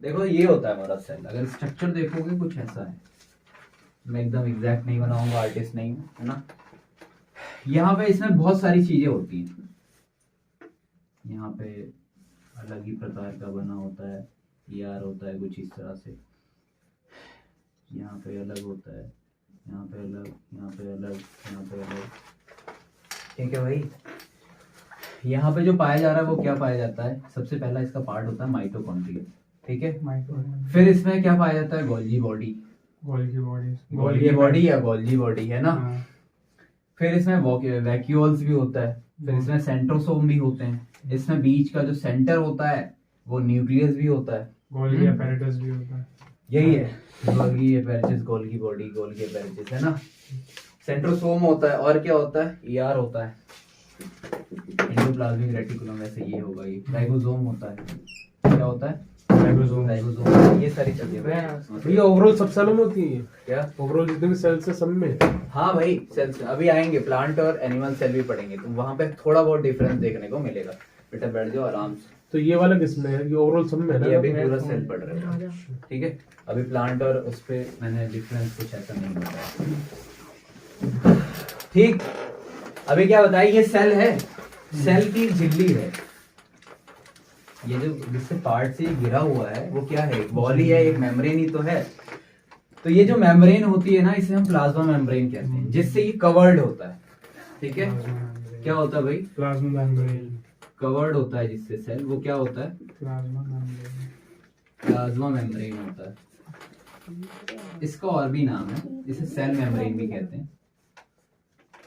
देखो ये होता है हमारा सेल, अगर स्ट्रक्चर देखोगे कुछ ऐसा है, मैं एकदम एग्जैक्ट नहीं बनाऊंगा, आर्टिस्ट नहीं हूं, है ना। यहाँ पे इसमें बहुत सारी चीजें होती हैं, यहाँ पे अलग ही प्रकार का बना होता है, यार होता है कुछ इस तरह से, यहाँ पे अलग होता है, यहाँ पे अलग, यहाँ पे अलग, यहाँ पे अलग, ठीक है भाई। यहाँ पे जो पाया जा रहा है वो क्या पाया जाता है, सबसे पहला इसका पार्ट होता है माइटोकॉन्ड्रिया, ठीक है। माइक्रो फिर इसमें क्या पाया जाता है, Golgi body, Golgi body, Golgi body या गोल्गी बॉडी, है ना। हाँ। फिर इसमें वैक्यूल्स भी होता है, फिर इसमें सेंट्रोसोम भी होते हैं, इसमें बीच का जो सेंटर होता है वो न्यूक्लियस भी होता है, गोल्गी apparatus भी होता है। यही है गोल्गी एपेरेचिस, गोल्गी बॉडी, गोल्गी एपेरेचिस, है ना। सेंट्रोसोम होता है, और क्या होता है, ईआर होता है, एंडोप्लाज्मिक रेटिकुलम, वैसे ये होगा, ये राइबोसोम होता है, क्या होता है, राइबोसोम। राइबोसोम, ये सारी चीजें भैया ओवरऑल सब सेलों में होती है क्या। ओवरऑल जितने भी सेल्स है सब में। हाँ भाई, सेल्स अभी आएंगे, प्लांट और एनिमल सेल भी पढ़ेंगे, तो वहां पे थोड़ा बहुत डिफरेंस देखने को मिलेगा। बेटा बैठ जाओ आराम से, तो ये वाला किसमें है, ये ओवरऑल सब में है ये अभी ना। पूरा सेल पढ़ रहे हैं, ठीक है। अभी प्लांट और उस पे मैंने डिफरेंस कुछ ऐसा नहीं बताया, ठीक। अभी क्या बताया, ये सेल है, सेल की झिल्ली है, ये जो जिससे पार्ट से ये घिरा हुआ है वो क्या है, एक वॉल ही है, एक मेम्ब्रेन ही तो है। तो ये जो मेम्ब्रेन होती है ना, इसे हम प्लाज्मा मेम्ब्रेन कहते हैं, जिससे ये कवर्ड होता है, ठीक है। क्या होता है भाई, प्लाज्मा मेम्ब्रेन, कवर्ड होता है जिससे सेल, वो क्या होता है, प्लाज्मा मेम्ब्रेन। प्लाज्मा मेम्ब्रेन होता है। इसका और भी नाम है, इसे सेल मेम्ब्रेन भी कहते हैं।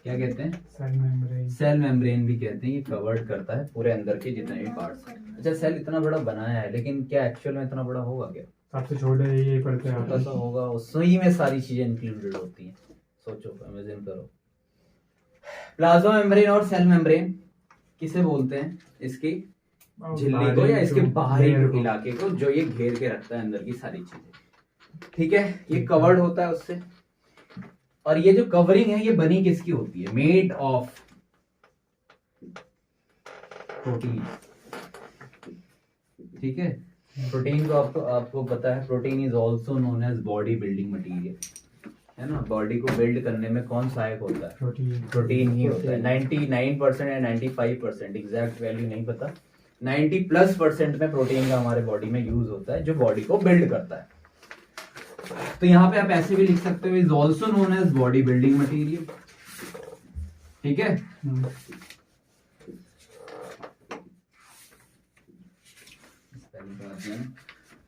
क्या कहते हैं, सेल मेम्ब्रेन। सेल मेम्ब्रेन भी कहते हैं। ये कवर्ड करता है पूरे अंदर के जितने भी पार्ट्स। अच्छा, सेल इतना बड़ा बनाया है, लेकिन क्या एक्चुअल में इतना बड़ा होगा क्या, सबसे छोटे ये पड़ते हैं। छोटा सा होगा, उसी में सारी चीजें इंक्लूडेड होती हैं। सोचो, इमेजिन करो। प्लाज्मा मेम्ब्रेन और सेल मेम्ब्रेन किसे बोलते हैं, इसकी झिल्ली को या इसके बाहरी इलाके को जो ये घेर के रखता है अंदर की सारी चीजें, ठीक है। ये कवर्ड होता है उससे। और ये जो कवरिंग है ये बनी किसकी होती है, मेड ऑफ प्रोटीन, ठीक है। प्रोटीन को आपको पता है, protein is also known as body building material, है ना। बॉडी को बिल्ड करने में कौन सहायक होता है, प्रोटीन ही होता है। 99% या 95%, एग्जैक्ट वैल्यू नहीं पता, 90+% में प्रोटीन का हमारे बॉडी में यूज होता है, जो बॉडी को बिल्ड करता है। तो यहाँ पे आप ऐसे भी लिख सकते हो, is also known as body building material, ठीक है।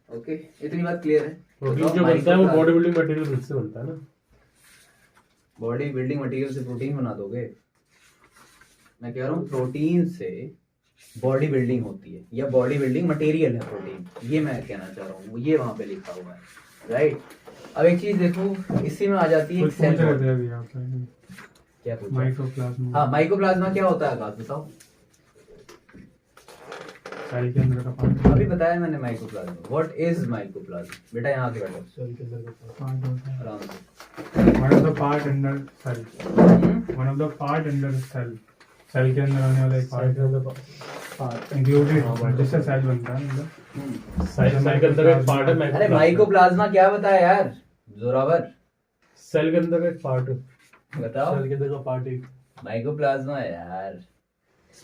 ओके, इतनी बात क्लियर है। प्रोटीन जो बनता है वो बॉडी बिल्डिंग मटेरियल से बनता है ना। बॉडी बिल्डिंग मटेरियल से प्रोटीन बना दोगे, मैं कह रहा हूँ प्रोटीन से बॉडी बिल्डिंग होती है, या बॉडी बिल्डिंग मटेरियल है प्रोटीन, ये मैं कहना चाह रहा हूँ, ये वहां पे लिखा हुआ है, राइट। अब एक चीज देखो, इसी में आ जाती है सेल। क्या पूछा, माइकोप्लाज्मा। हाँ, माइकोप्लाज्मा क्या होता है, आकाश बताओ। सेल के अंदर का पार्ट। अभी बताया मैंने माइकोप्लाज्मा, व्हाट इज माइकोप्लाज्मा। बेटा यहाँ के बैठो सेल के अंदर का पार्ट होता है। आराम से। One of the part under cell. One of the part under cell. Cell के अंदर आने वाला एक सेल के पार्ट अंदर पार्ट इंक्लूडेड, जिससे सेल बनता है मतलब। सेल के अंदर एक पार्ट है अरे माइकोप्लाज्मा क्या बताया यार, जोरावर सेल के अंदर एक पार्ट है। बताओ। सेल के अंदर का पार्ट एक माइकोप्लाज्मा यार,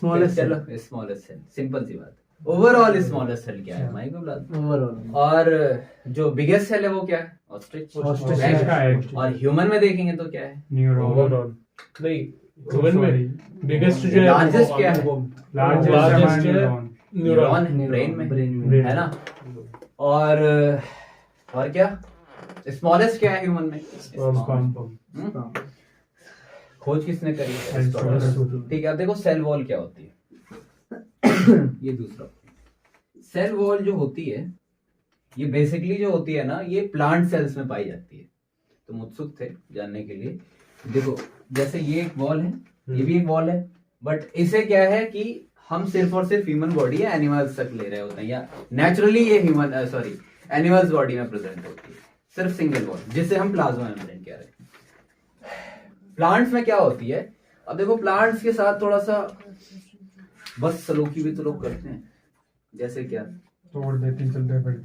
स्मॉलेस्ट चलो स्मॉलेस्ट सेल, सिंपल सी बात। ओवरऑल स्मॉलेस्ट सेल क्या है, माइकोप्लाज्मा। ओवरऑल। और जो बिगेस्ट सेल है वो क्या है, ऑस्ट्रिच। ऑस्ट्रिच का एग। और ह्यूमन में देखेंगे तो क्या है, न्यूरॉन। ओवरऑल नहीं, ह्यूमन में बिगेस्ट जो है लार्जेस्ट क्या है, लार्जेस्ट जो है न्यूरॉन। न्यूरॉन ब्रेन में, है ना। और क्या, स्मॉलेस्ट क्या है ह्यूमन में, स्पर्म। खोज किसने करी है, Aristotle। Aristotle। ठीक है। अब देखो सेल वॉल क्या होती है। ये दूसरा, सेल वॉल जो होती है ये बेसिकली जो होती है ना, ये प्लांट सेल्स में पाई जाती है। तुम उत्सुक थे जानने के लिए। देखो जैसे ये एक वॉल है, ये भी एक वॉल है, बट इसे क्या है कि हम सिर्फ और सिर्फ ह्यूमन बॉडी या एनिमल्स तक ले रहे होते हैं, या नेचुरली ये एनिमल्स बॉडी में प्रेजेंट होती है, सिर्फ सिंगल वॉल, जिसे हम प्लाज्मा मेम्ब्रेन कह रहे हैं। प्लांट्स में क्या होती है, अब देखो प्लांट्स के साथ थोड़ा सा बस सलूकी भी तो लोग करते हैं, जैसे क्या तोड़ देते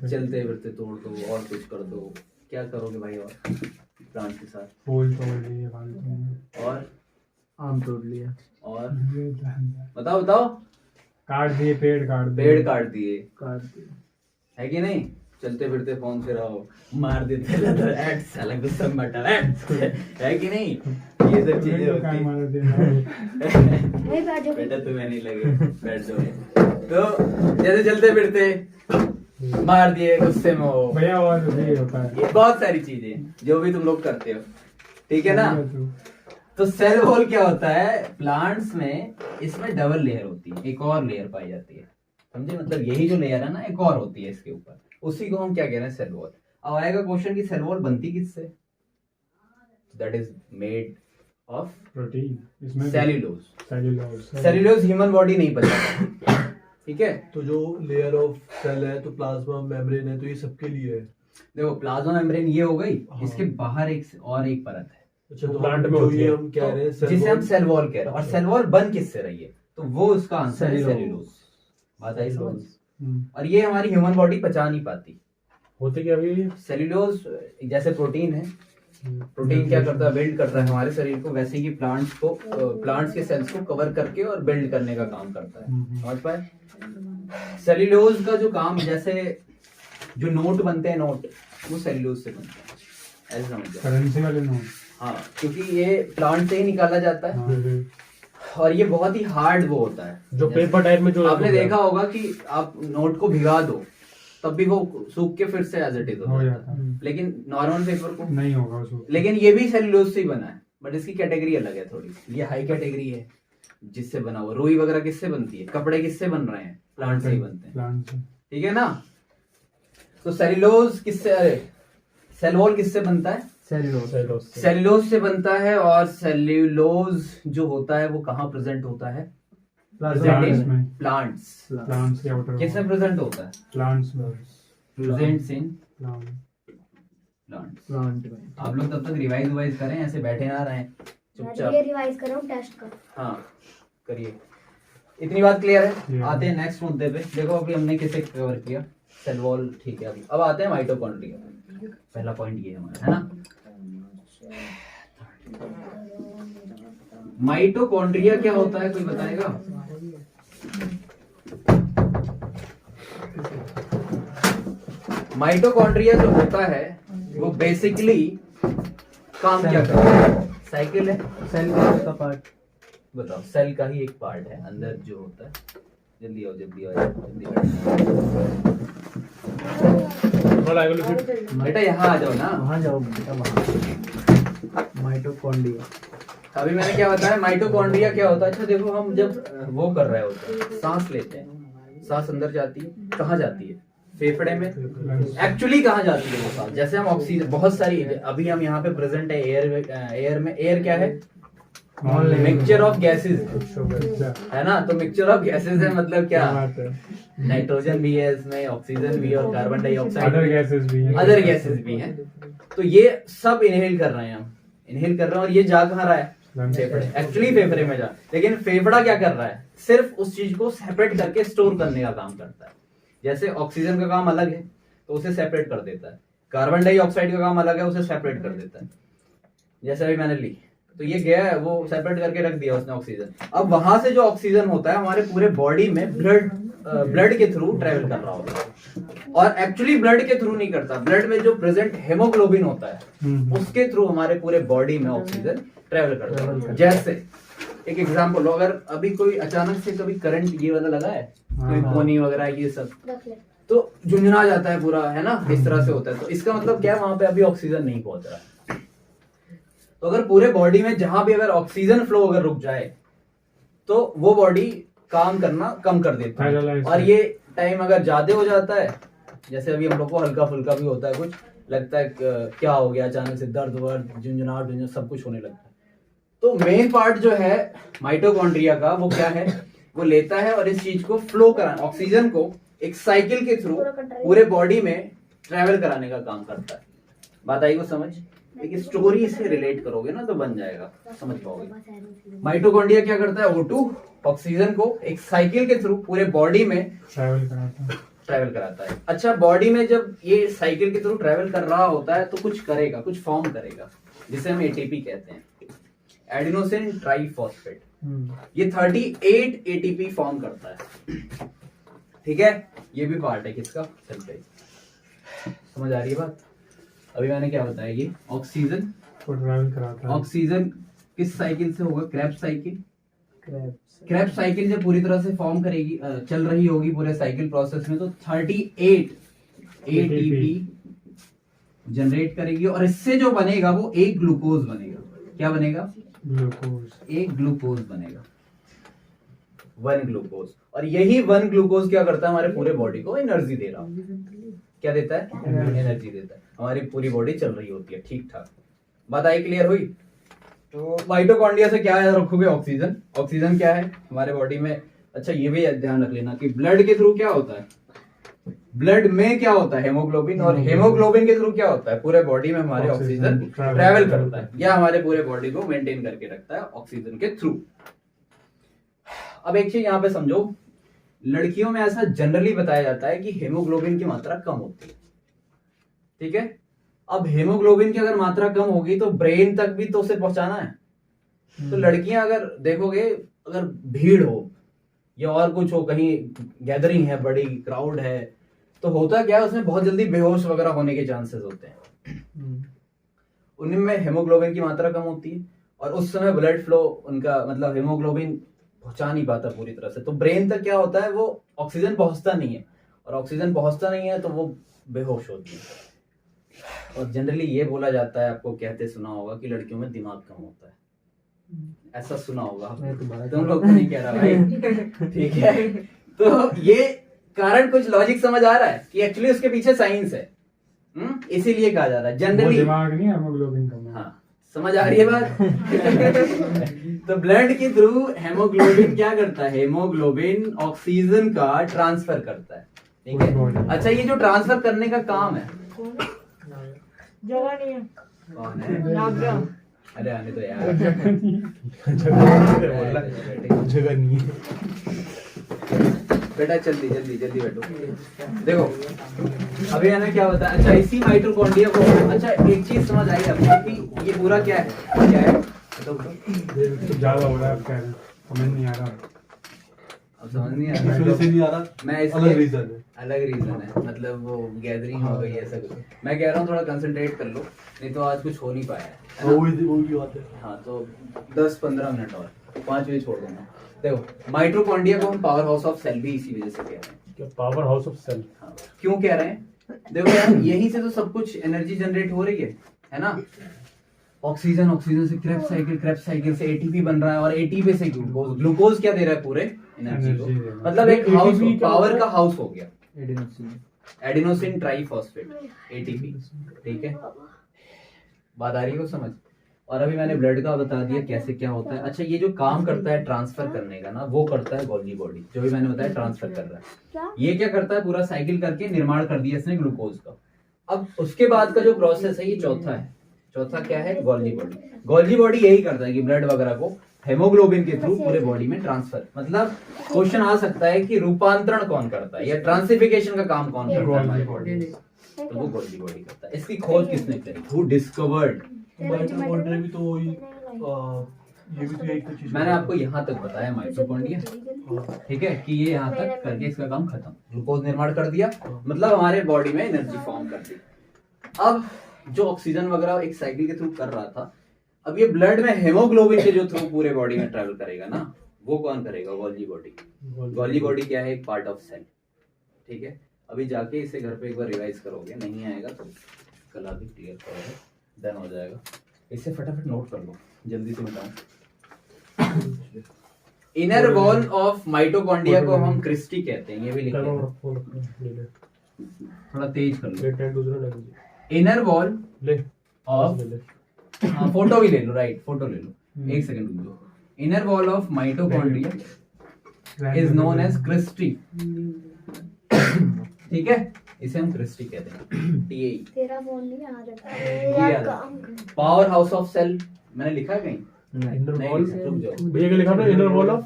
चलते फिरते तोड़ दो और कुछ कर दो, क्या करोगे भाई और प्लांट के साथ? फूल तोड़ लिए फालतू में, और आम तोड़ लिया, और बताओ बताओ, काट दिए पेड़ काट दिए है कि नहीं? चलते फिरते फोन से रहो, मार देते लेदर एड साला गुस्सा में मटर है कि नहीं? ये सब चीजें होती हैं। बेटा तुम्हें नहीं लगे, बैठ जाओ। तो जैसे चलते फिरते मार दिए गुस्से में हो भैया, और भी होता है ये बहुत सारी चीजें जो भी तुम लोग करते हो, ठीक है ना? तो सेल वॉल क्या होता है प्लांट्स में, इसमें डबल लेयर होती है, एक और लेयर पाई जाती है, समझे? मतलब यही जो लेयर है ना, एक और होती है इसके ऊपर, उसी को हम क्या कह रहे हैं? Cell wall. अब आएगा क्वेश्चन कि सेल वॉल बनती किससे? That is made of protein, इसमें सेल्यूलोज। सेल्यूलोज ह्यूमन बॉडी नहीं बनाता, ठीक है? तो जो लेयर ऑफ सेल है तो प्लाज्मा मेम्ब्रेन है, तो ये सबके लिए है। देखो प्लाज्मा मेम्ब्रेन ये हो गई, इसके बाहर एक परत है, अच्छा, तो प्लांट में जो होती ये है। हम कह रहे हैं जिसे हम सेल वॉल कह रहे हैं, और सेल वॉल बन किससे रही है? तो वो उसका आंसर है सेल्यूलोज। बात आई समझ? और ये हमारी ह्यूमन बॉडी पचा नहीं पाती। होते क्या भी सेल्यूलोज जैसे प्रोटीन है, प्रोटीन क्या करता है? बिल्ड करता है हमारे शरीर को, वैसे ही प्लांट्स के सेल्स को कवर करके और बिल्ड करने का काम करता है, समझ पाए? सेल्यूलोज का जो काम, जैसे जो नोट बनते हैं, नोट वो सेल्यूलोज से बनते हैं, ऐसे समझ जाओ। करेंसी वाले नोट, हाँ, क्योंकि ये प्लांट से ही निकाला जाता है, और ये बहुत ही हार्ड वो होता है, जो पेपर टाइप में जो आपने देखा होगा कि आप नोट को भिगा दो तब भी वो सूख के फिर से एज इट इज हो जाता है, लेकिन नॉर्मल पेपर को नहीं होगा उसको। लेकिन ये भी सेल्यूलोज से ही बना है, बट इसकी कैटेगरी अलग है थोड़ी, ये हाई कैटेगरी है जिससे बना हुआ। रुई वगैरह किससे बनती है? कपड़े किससे बन रहे हैं? प्लांट से ही बनते हैं, प्लांट से, ठीक है ना? तो सेल्यूलोज किससे, अरे सेल वॉल किससे बनता है? सेल्यूलोज से बनता है, और सेल्यूलोज जो होता है वो कहाँ प्रेजेंट होता है? प्लांट्स के आउटर किसमें प्रेजेंट होता है? प्लांट्स में, प्रेजेंट्स इन प्लांट प्लांट। आप लोग तब तक रिवाइज करें, ऐसे बैठे ना रहें चुपचाप। ये रिवाइज कर रहा हूँ, टेस्ट कर। हाँ करिए, इतनी बात क्लियर है? Yeah. आते हैं नेक्स्ट मुद्दे पे। देखो अभी हमने किसे कवर किया? सेल वॉल, ठीक है। अभी अब आते हैं माइटोकॉन्ड्रिया। पहला पॉइंट ये हमारा है ना, माइटोकॉन्ड्रिया क्या होता है, कोई बताएगा? माइटोकॉन्ड्रिया जो होता है वो बेसिकली काम क्या करता है? साइकिल है, सेल का पार्ट। बताओ, सेल का ही एक पार्ट है अंदर जो होता है। जल्दी आओ जल्दी आओ जल्दी बेटा, यहाँ आ जाओ ना, वहाँ जाओ बेटा, वहाँ माइटोकॉन्ड्रिया। अभी मैंने क्या बताया? माइटोकॉन्ड्रिया क्या होता है? अच्छा देखो, हम जब वो कर रहे होते हैं, सांस लेते हैं, सांस अंदर जाती है, कहाँ जाती है? फेफड़े में। एक्चुअली कहाँ जाती है वो सांस? जैसे हम ऑक्सीजन, बहुत सारी, अभी हम यहाँ पे प्रेजेंट है एयर में। एयर क्या है? मिक्सचर ऑफ गैसेस है ना। तो मिक्सचर ऑफ गैसेस है, मतलब क्या? नाइट्रोजन भी है इसमें, ऑक्सीजन भी है, और कार्बन डाइऑक्साइड, अदर गैसेस भी हैं। तो ये सब इनहेल कर रहे हैं हम, इनहेल कर रहे हैं, और ये जा कहाँ रहा है? फेफड़े। एक्चुअली फेफड़े में जा, लेकिन फेफड़ा क्या कर रहा है? सिर्फ उस चीज को सेपरेट करके स्टोर करने का काम करता है। जैसे ऑक्सीजन का काम अलग है तो उसे सेपरेट कर देता है, कार्बन डाइऑक्साइड का काम अलग है, उसे सेपरेट कर देता है। जैसे अभी मैंने ली, तो ये गया है, वो सेपरेट करके रख दिया उसने ऑक्सीजन। अब वहां से जो ऑक्सीजन होता है हमारे पूरे बॉडी में ब्लड के थ्रू ट्रेवल कर रहा होता है, और एक्चुअली ब्लड के थ्रू नहीं करता। ब्लड में जो प्रेजेंट हेमोग्लोबिन होता है उसके थ्रू हमारे पूरे बॉडी में ऑक्सीजन ट्रेवल करता है। जैसे एक एग्जांपल लो, अगर अभी कोई अचानक से कभी करंट ये वाला लगा है, कोई पोनी वगैरह ये सब, तो झुंझुना जाता है पूरा, है ना, इस तरह से होता है। तो इसका मतलब क्या है? वहां पे अभी ऑक्सीजन नहीं पहुंच रहा है। तो अगर पूरे बॉडी में जहां भी अगर ऑक्सीजन फ्लो अगर रुक जाए तो वो बॉडी काम करना कम कर देता है, और ये टाइम अगर ज्यादा हो जाता है, जैसे अभी हम लोग को हल्का फुल्का भी होता है कुछ, लगता है क्या हो गया, अचानक से दर्द वर्द झुंझुनाहट सब कुछ होने लगता है। तो मेन पार्ट जो है माइटोकॉन्ड्रिया का वो क्या है, वो लेता है और इस चीज को फ्लो कराना, ऑक्सीजन को एक साइकिल के थ्रू पूरे बॉडी में ट्रेवल कराने का काम करता है। बात आई को समझ? एक स्टोरी से रिलेट करोगे ना तो बन जाएगा, समझ पाओगे। माइटोकॉन्ड्रिया क्या करता है, O2 ऑक्सीजन को एक साइकिल के थ्रू पूरे बॉडी में ट्रेवल कराता है। अच्छा, बॉडी में जब ये साइकिल के थ्रू ट्रेवल कर रहा होता है तो कुछ करेगा, कुछ फॉर्म करेगा जिसे हम एटीपी कहते हैं, एडिनोसिन ट्राइफॉस्फेट। ये 38 एटीपी फॉर्म करता है। ठीक है, ये भी पार्ट है किसका, सेल का। समझ आ रही है बात? अभी मैंने क्या बताया, ये ऑक्सीजन को ट्रैवल कराता है। ऑक्सीजन किस साइकिल से होगा, क्रेब्स साइकिल। क्रेब्स साइकिल जब पूरी तरह से फॉर्म करेगी, चल रही होगी पूरे साइकिल प्रोसेस में, तो 38 एटीपी जनरेट करेगी और इससे जो बनेगा वो एक ग्लूकोज बनेगा। क्या बनेगा? ग्लूकोज। एक ग्लूकोज बनेगा, 1 ग्लूकोज। और यही 1 ग्लूकोज क्या करता है, हमारे पूरे बॉडी को एनर्जी दे रहा है। क्या देता है? एनर्जी देता है। हमारी पूरी बॉडी चल रही होती है ठीक ठाक। बात आई, क्लियर हुई? तो माइटोकॉन्ड्रिया से क्या याद रखोगे, ऑक्सीजन। ऑक्सीजन क्या है हमारे बॉडी में? अच्छा, ये भी ध्यान रख लेना कि ब्लड के थ्रू क्या होता है, ब्लड में क्या होता है, हेमोग्लोबिन। और हेमोग्लोबिन के थ्रू क्या होता है, पूरे बॉडी में हमारे ऑक्सीजन ट्रैवल करता है, या हमारे पूरे बॉडी को मेंटेन करके रखता है ऑक्सीजन के थ्रू। अब एक चीज यहाँ पे समझो, लड़कियों में ऐसा जनरली बताया जाता है कि हेमोग्लोबिन की मात्रा कम होती है। ठीक है, अब हेमोग्लोबिन की अगर मात्रा कम होगी तो ब्रेन तक भी तो उसे पहुंचाना है। तो लड़कियां अगर देखोगे, अगर भीड़ हो या और कुछ हो, कहीं गैदरिंग है, बड़ी क्राउड है, तो होता क्या है उसमें बहुत जल्दी बेहोश वगैरह होने के चांसेस होते हैं। उनमें हेमोग्लोबिन की मात्रा कम होती है और उस समय ब्लड फ्लो उनका, मतलब हेमोग्लोबिन पहुंचा नहीं पाता पूरी तरह से, तो ब्रेन तक क्या होता है, वो ऑक्सीजन पहुंचता नहीं है, और ऑक्सीजन पहुंचता नहीं है तो वो बेहोश होती है। और जनरली ये बोला जाता है, आपको कहते सुना होगा कि लड़कियों में दिमाग कम होता है, ऐसा सुना होगा। तुम लोग तो नहीं कह रहा भाई। ठीक है, तो ये कारण कुछ लॉजिक समझ आ रहा है कि एक्चुअली उसके पीछे साइंस है, इसीलिए कहा जा रहा है जनरली। दिमाग नहीं, हेमोग्लोबिन कम है। हाँ, समझ आ रही है बात? तो ब्लड के थ्रू हेमोग्लोबिन क्या करता है, हेमोग्लोबिन ऑक्सीजन का ट्रांसफर करता है। ठीक है, अच्छा, ये जो ट्रांसफर करने का काम है, जगह नहीं है। कौन है? अरे आने तो यार, जगह नहीं है। बेटा जल्दी जल्दी जल्दी बैठो। देखो अभी मैंने क्या बताया। अच्छा, इसी माइटोकॉन्ड्रिया को, अच्छा एक चीज समझ आई आपको कि ये पूरा क्या है, क्या है तो ज्यादा हो रहा है, क्या है समझ नहीं आ रहा। अब समझ नहीं आ इस वजह से नहीं आ रहा, मैं अलग रीजन है। अलग रीजन है, मतलब वो गैदरिंग हो गई ऐसा कुछ। मैं कह रहा हूँ थोड़ा कंसंट्रेट कर लो, नहीं तो आज कुछ हो नहीं पाया है ना? वही बात है। हाँ, तो 10-15 मिनट और 5 बजे छोड़ दूंगा। देखो माइटोकॉन्ड्रिया को हम पावर हाउस ऑफ सेल भी इसी वजह से कह रहे हैं। क्या पावर हाउस ऑफ सेल? हाँ, क्यों कह रहे हैं? देखो यार, यहीं से तो सब कुछ एनर्जी जनरेट हो रही है ना? ऑक्सीजन, ऑक्सीजन से क्रेब्स साइकिल से एटीपी बन रहा है, और एटीपी से ग्लूकोज। ग्लूकोज क्या दे रहा है पूरे एनर्जी को, मतलब एक हाउस, पावर का हाउस हो गया एडिनोसिन ट्राइफॉस्फेट, एटीपी। ठीक है, बात आ रही है समझ? और अभी मैंने ब्लड का बता दिया कैसे क्या होता है। अच्छा, ये जो काम करता है ट्रांसफर करने का ना, वो करता है गोल्गी बॉडी, जो भी मैंने बताया ट्रांसफर कर रहा है। ये क्या करता है, पूरा साइकिल करके निर्माण कर दिया इसने ग्लूकोज का। अब उसके बाद का जो प्रोसेस है, ये चौथा है। चौथा क्या है, गोल्गी बॉडी। गोल्गी बॉडी यही करता है कि ब्लड वगैरह को हेमोग्लोबिन के थ्रू पूरे बॉडी में ट्रांसफर, मतलब क्वेश्चन आ सकता है कि रूपांतरण कौन करता है या ट्रांसफिकेशन का काम कौन करता है हमारी बॉडी में, तो वो गोल्गी बॉडी करता है। इसकी खोज किसने करी, हु डिस्कवर्ड? माइटोकॉन्ड्रिया भी तो वही, ये भी तो एक तो चीज। मैंने आपको यहाँ तक बताया माइटोकॉन्ड्रिया, ठीक है, कि ये यहाँ तक करके इसका काम खत्म, ग्लूकोज निर्माण कर दिया, मतलब हमारे बॉडी में एनर्जी फॉर्म कर दी। अब जो ऑक्सीजन वगैरह एक साइकिल के थ्रू कर रहा था, अब ये ब्लड में हेमोग्लोबिन के जो थ्रू पूरे बॉडी में ट्रैवल करेगा ना, वो कौन करेगा, गोल्गी बॉडी। गोल्गी बॉडी क्या है, एक पार्ट ऑफ सेल। ठीक है, अभी जाके इसे घर पे एक बार रिवाइज करोगे, नहीं आएगा तो कल आके क्लियर करोगे, डन हो जाएगा। इसे फटाफट नोट कर लो, जल्दी से बताऊं। इनर वॉल ऑफ माइटोकॉन्ड्रिया को हम क्रिस्टी कहते हैं, ये भी लिख लो, थोड़ा तेज कर लो। इनर वॉल ले ऑफ, ले ले। फोटो भी ले लो, राइट, फोटो ले लो, एक सेकंड रुक जाओ। Inner wall of mitochondria is known as cristae, ठीक है, इसे हम क्रिस्टी कहते हैं, TAE। तेरा फोन नहीं आ रहा। पावर हाउस ऑफ सेल मैंने लिखा है कहीं? इनर नहीं, वॉल रुक जाओ। भैया क्या लिखा था? Inner wall of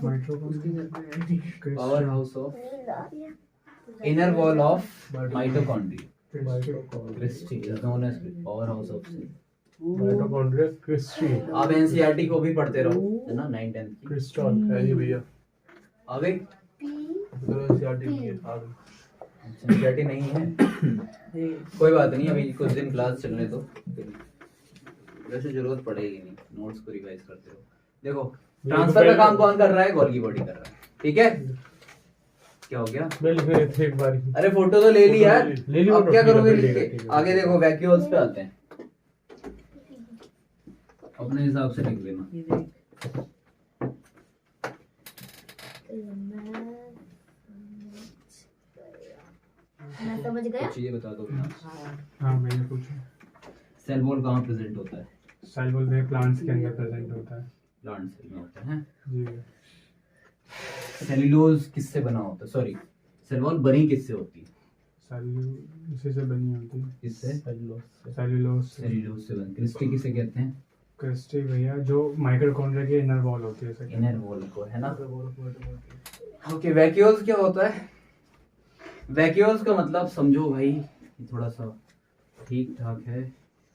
power house of, inner wall of mitochondria cristae is known as power house of cell. Mitochondria cristae आप एनसीईआरटी को भी पढ़ते रहो, है ना, 9 10 की। क्रिस्टॉल है ये भैया, आ गई? एनसीईआरटी की है, आ गई। एनसीईआरटी नहीं है, कोई बात नहीं, अभी कुछ दिन क्लास चलने दो, वैसे जरूरत पड़ेगी नहीं, नोट्स को रिवाइज करते रहो। देखो ट्रांसफर का काम कौन कर रहा है? गोल्गी बॉडी कर रहा है, ठीक है। क्या हो गया? मैं लिख रहे थे एक बार ही। अरे फोटो तो ले ली यार, ले ली अब फोटो, क्या ठीक है, करोगे ठीक लिख है, के? ठीक है। आगे देखो वैक्यूल्स पे आते हैं, अपने हिसाब से लिख लेना। मैं समझ गया। कुछ चीजें बता दो ना। हाँ मैंने पूछा। सेल वॉल कहाँ प्रेजेंट होता है? सेल वॉल में प्लांट्स के अंदर प्रेजेंट होता है। प्लांट सेल में होता है। जी सेल्यूलोज किससे बना होता है? सॉरी, सेल वॉल बनी किससे होती है? इसी से बनी होती है। किससे? सेल्यूलोज से। सेल्यूलोज से बनी। क्रिस्टी किसे कहते हैं? क्रिस्टी भैया जो माइटोकॉन्ड्रिया की इनर वॉल होती है उसे कहते हैं। इनर वॉल को, है ना। ओके, वैक्यूल्स क्या होता है? वैक्यूल्स का मतलब समझो भाई, थोड़ा सा ठीक ठाक है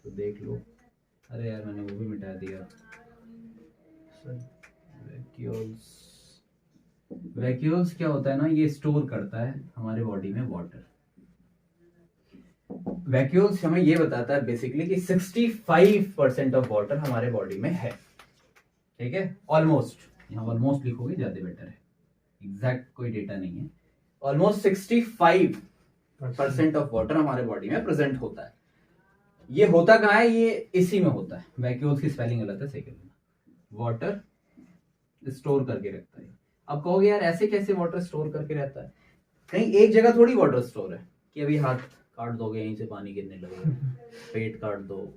तो देख लो। अरे यार मैंने वो भी मिटा दिया। वैक्यूल्स, वैक्यूल्स क्या होता है ना, ये स्टोर करता है हमारे बॉडी में वाटर। वैक्यूल्स हमें ये बताता है बेसिकली कि 65% ऑफ वाटर हमारे बॉडी में है, ठीक है। ऑलमोस्ट, यहाँ ऑलमोस्ट लिखोगे ज्यादा बेटर है, एग्जैक्ट कोई डेटा नहीं है। ऑलमोस्ट 65% ऑफ वाटर हमारे बॉडी में प्रेजेंट होता है। ये होता कहाँ है? ये इसी में होता है। वैक्यूल्स की स्पेलिंग गलत है, सही कर लेना। वाटर स्टोर करके रखता है। अब कहोगे यार ऐसे कैसे वाटर स्टोर करके रहता है? कहीं एक जगह थोड़ी वाटर स्टोर है कि अभी हाथ काट दोगे यहीं से पानी गिरने लगेगा, पेट काट दो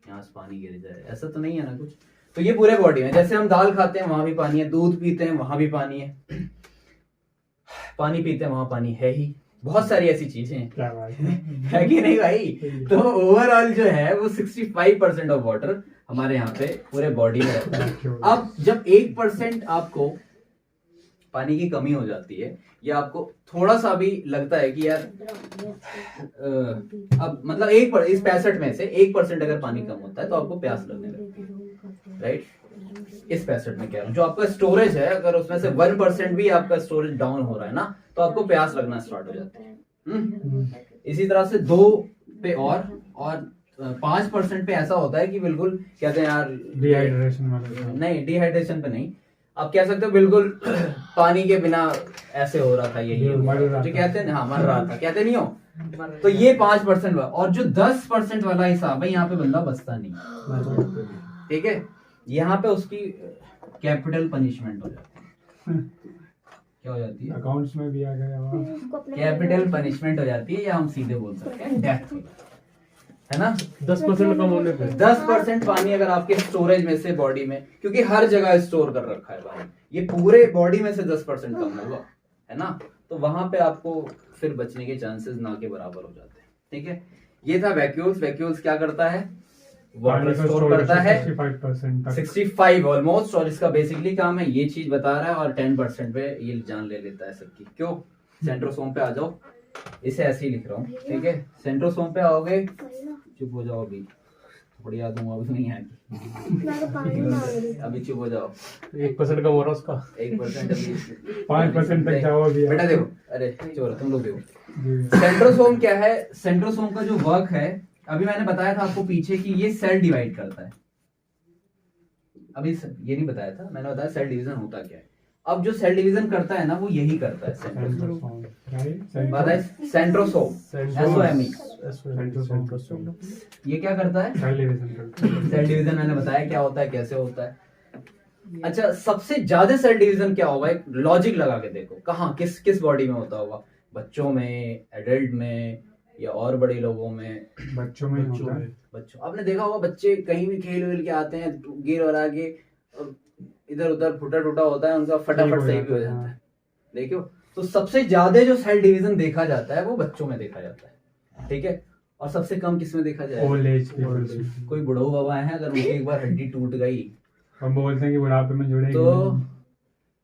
यहाँ से पानी गिर जाए, ऐसा तो नहीं है ना कुछ। तो ये पूरे बॉडी में, जैसे हम दाल खाते हैं वहां भी पानी है, दूध पीते हैं वहां भी पानी है, पानी पीते हैं वहां पानी है ही, बहुत सारी ऐसी चीजें हैं, क्या बात है कि नहीं भाई? तो ओवरऑल जो है वो 65% ऑफ वाटर हमारे यहाँ पे पूरे बॉडी में रहता है। अब जब 1% आपको पानी की कमी हो जाती है या आपको थोड़ा सा भी लगता है कि यार अब मतलब इस 65 में से 1% अगर पानी कम होता है तो आपको प्यास लगने लगती है, राइट। इस 65 में कह रहा हूँ, जो आपका स्टोरेज है अगर उसमें से 1% भी आपका स्टोरेज डाउन हो रहा है ना तो आपको प्यास लगना स्टार्ट हो जाता है। इसी तरह से 2 पे और 5% पे ऐसा होता है कि बिल्कुल कहते हैं यार डिहाइड्रेशन वाला। नहीं, डिहाइड्रेशन पे नहीं, आप कह सकते हो बिल्कुल पानी के बिना ऐसे हो रहा था, यही जो कहते हैं, हाँ मर रहा था, कहते नहीं हो। तो ये 5% और जो 10% वाला हिसाब है यहाँ पे बंदा बचता नहीं, ठीक है। यहाँ पे उसकी कैपिटल पनिशमेंट हो जाती है। क्या हो जाती है? अकाउंट्स में भी आ गया कैपिटल पनिशमेंट हो जाती है, या हम सीधे बोल सकते हैं डेथ, है ना। 10% कम होने पे 10% पानी अगर आपके स्टोरेज में से बॉडी में, क्योंकि हर जगह स्टोर कर रखा है भाई, ये पूरे बॉडी में से 10% कम होगा, है ना, तो वहां पे आपको फिर बचने के चांसेस ना के बराबर हो जाते हैं, ठीक है। ये था वैक्यूल्स। वैक्यूल्स क्या करता है? वाटर स्टोर करता है 65 ऑलमोस्ट, और इसका बेसिकली काम है ये चीज बता रहा है, और 10% पे ये जान ले लेता है सबकी। क्यों? सेंट्रोसोम पे आ जाओ, इसे ऐसे ही लिख रहा हूँ, ठीक है। सेंट्रोसोम पे आओगे, चुप हो जाओ, अभी बढ़िया दूंगा, अभी नहीं आएगी, अभी चुप हो जाओ। 1% कम हो रहा उसका, 1% अभी 5% तक जाओ अभी। बेटा देखो, अरे चोर तुम लोग देखो, सेंट्रोसोम क्या है? सेंट्रोसोम का जो वर्क है, अभी मैंने बताया था आपको पीछे कि ये सेल डिवाइड करता है। अभी ये नहीं बताया था, मैंने बताया सेल डिवीजन होता क्या है। अब जो सेल डिवीजन करता है ना वो यही करता है सेंट्रोसोम। सेंट्रोसोम ये क्या करता है? सेल डिवीजन मैंने बताया क्या होता है, कैसे होता है। अच्छा, सबसे ज्यादा सेल डिवीजन क्या होगा? एक लॉजिक लगा के देखो, कहाँ किस बॉडी में होता होगा? बच्चों में, एडल्ट में, या और बड़े लोगों में, बच्चों में ही बच्चों होता है। में बच्चों, आपने देखा होगा बच्चे कहीं भी खेल वेल के आते हैं, गिर और आगे इधर उधर फुटा टूटा होता है उनका, फटाफट सही भी हो जाता है। देखियो, तो सबसे ज्यादा जो सेल डिवीजन देखा जाता है वो बच्चों में देखा जाता है, ठीक है। और सबसे कम किस में देखा जाएगा? ओल्ड एज कोई बुढ़ऊ बाबा है, अगर उनकी एक बार हड्डी टूट गई हम बोलते हैं कि बुढ़ापे में जुड़े तो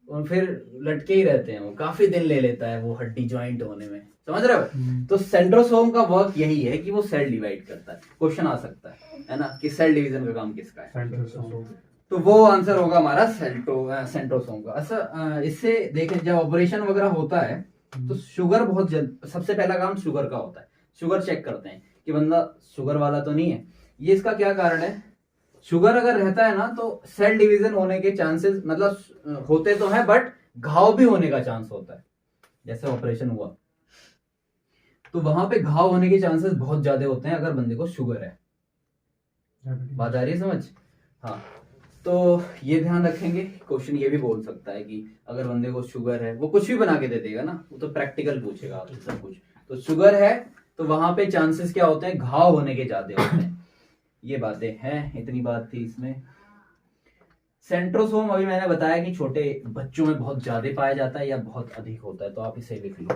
और फिर लटके ही रहते हैं, वो काफी दिन ले लेता है वो हड्डी ज्वाइंट होने में, समझ रहे हो? तो सेंट्रोसोम का वर्क यही है कि वो सेल डिवाइड करता है। क्वेश्चन आ सकता है ना, कि सेल डिवीजन का काम किसका है, सेंट्रोसोम। तो वो आंसर होगा हमारा सेंट्रोसोम का। अच्छा, इससे देखें जब ऑपरेशन वगैरह होता है तो शुगर बहुत जल्द, सबसे पहला काम शुगर का होता है। शुगर चेक करते हैं कि बंदा शुगर वाला तो नहीं है। ये इसका क्या कारण है? शुगर अगर रहता है ना तो सेल डिवीजन होने के चांसेस, मतलब होते तो हैं बट घाव भी होने का चांस होता है। जैसे ऑपरेशन हुआ तो वहां पे घाव होने के चांसेस बहुत ज्यादा होते हैं अगर बंदे को शुगर है। बात आ रही है समझ? हाँ, तो ये ध्यान रखेंगे। क्वेश्चन ये भी बोल सकता है कि अगर बंदे को शुगर है, वो कुछ भी बना के दे देगा ना, वो तो प्रैक्टिकल पूछेगा आपसे सब कुछ। तो शुगर है तो वहां पे चांसेस क्या होते हैं? घाव होने के ज्यादा होते हैं। ये बातें हैं, इतनी बात थी इसमें। सेंट्रोसोम अभी मैंने बताया कि छोटे बच्चों में बहुत ज्यादा पाया जाता है या बहुत अधिक होता है, तो आप इसे लिख लो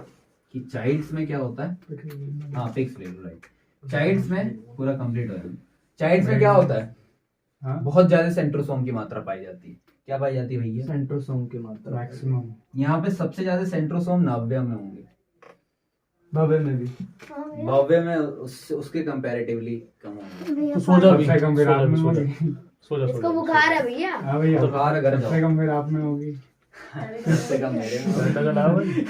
कि चाइल्ड्स में क्या होता है। हाँ, फिक्स ले लो, राइट। चाइल्ड्स में पूरा कंप्लीट हो जाए। चाइल्ड्स में क्या होता है? हाँ? बहुत ज्यादा सेंट्रोसोम की मात्रा पाई जाती है। क्या पाई जाती है भैया? सेंट्रोसोम की मात्रा मैक्सिमम। यहाँ पे सबसे ज्यादा सेंट्रोसोम नाभ्य में होंगे। भव्य में भी। हाँ भैया। भव्य में उसके कंपैरेटिवली कम होंगे। भैया तो सो जा सबसे कम फिर आप में सो जा होगी। सो जा इसको बुखार है भैया। हाँ भैया, तो बाहर अगर सबसे कम फिर आप में होगी। सबसे कम मेरे में होगा। घंटा का नाम है।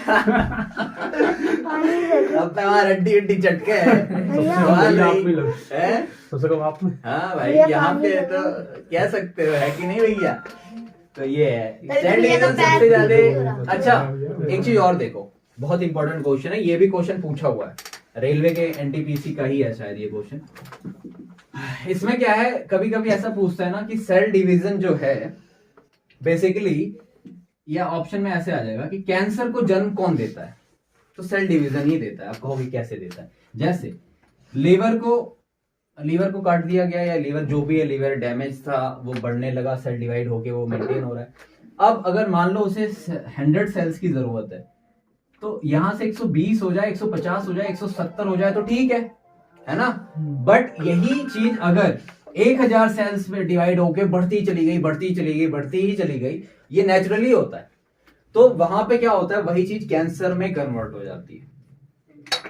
पानी दे दो। अब तो हमारा हड्डी हड्डी चटके है। भैया। सवाल आप नहीं में लग है। सबसे कम आप में। हाँ भाई, भैया, यहाँ पानी पे दे तो दो। कह सकते हो, है कि नहीं भैया? तो ये है अरे सेल भैया का डिवीजन पैर सबसे ज्यादा। नहीं हो रहा। अच्छा, एक चीज और देखो, बहुत इंपॉर्टेंट क्वेश्चन है, ये भी क्वेश्चन पूछा हुआ है रेलवे के एनटीपीसी का ही है शायद ये क्वेश्चन। इसमें क्या है, कभी कभी ऐसा पूछता है ना कि सेल डिवीजन जो है बेसिकली, या ऑप्शन में ऐसे आ जाएगा कि कैंसर को जन्म कौन देता है, तो सेल डिवीजन ही देता है। आप कहोगे कैसे देता है? जैसे लीवर को काट दिया गया, या लीवर जो भी है, लीवर डैमेज था, वो बढ़ने लगा, सेल डिवाइड होके वो मेंटेन हो रहा है। अब अगर मान लो उसे 100 सेल्स की जरूरत है, तो यहां से 120 हो जाए, 150 हो जाए, 170 हो जाए तो ठीक है ना? बट यही चीज अगर 1000 सेल्स में डिवाइड होके बढ़ती चली गई, ये नेचुरली होता है। तो वहां पे क्या होता है, वही चीज कैंसर में कन्वर्ट हो जाती है।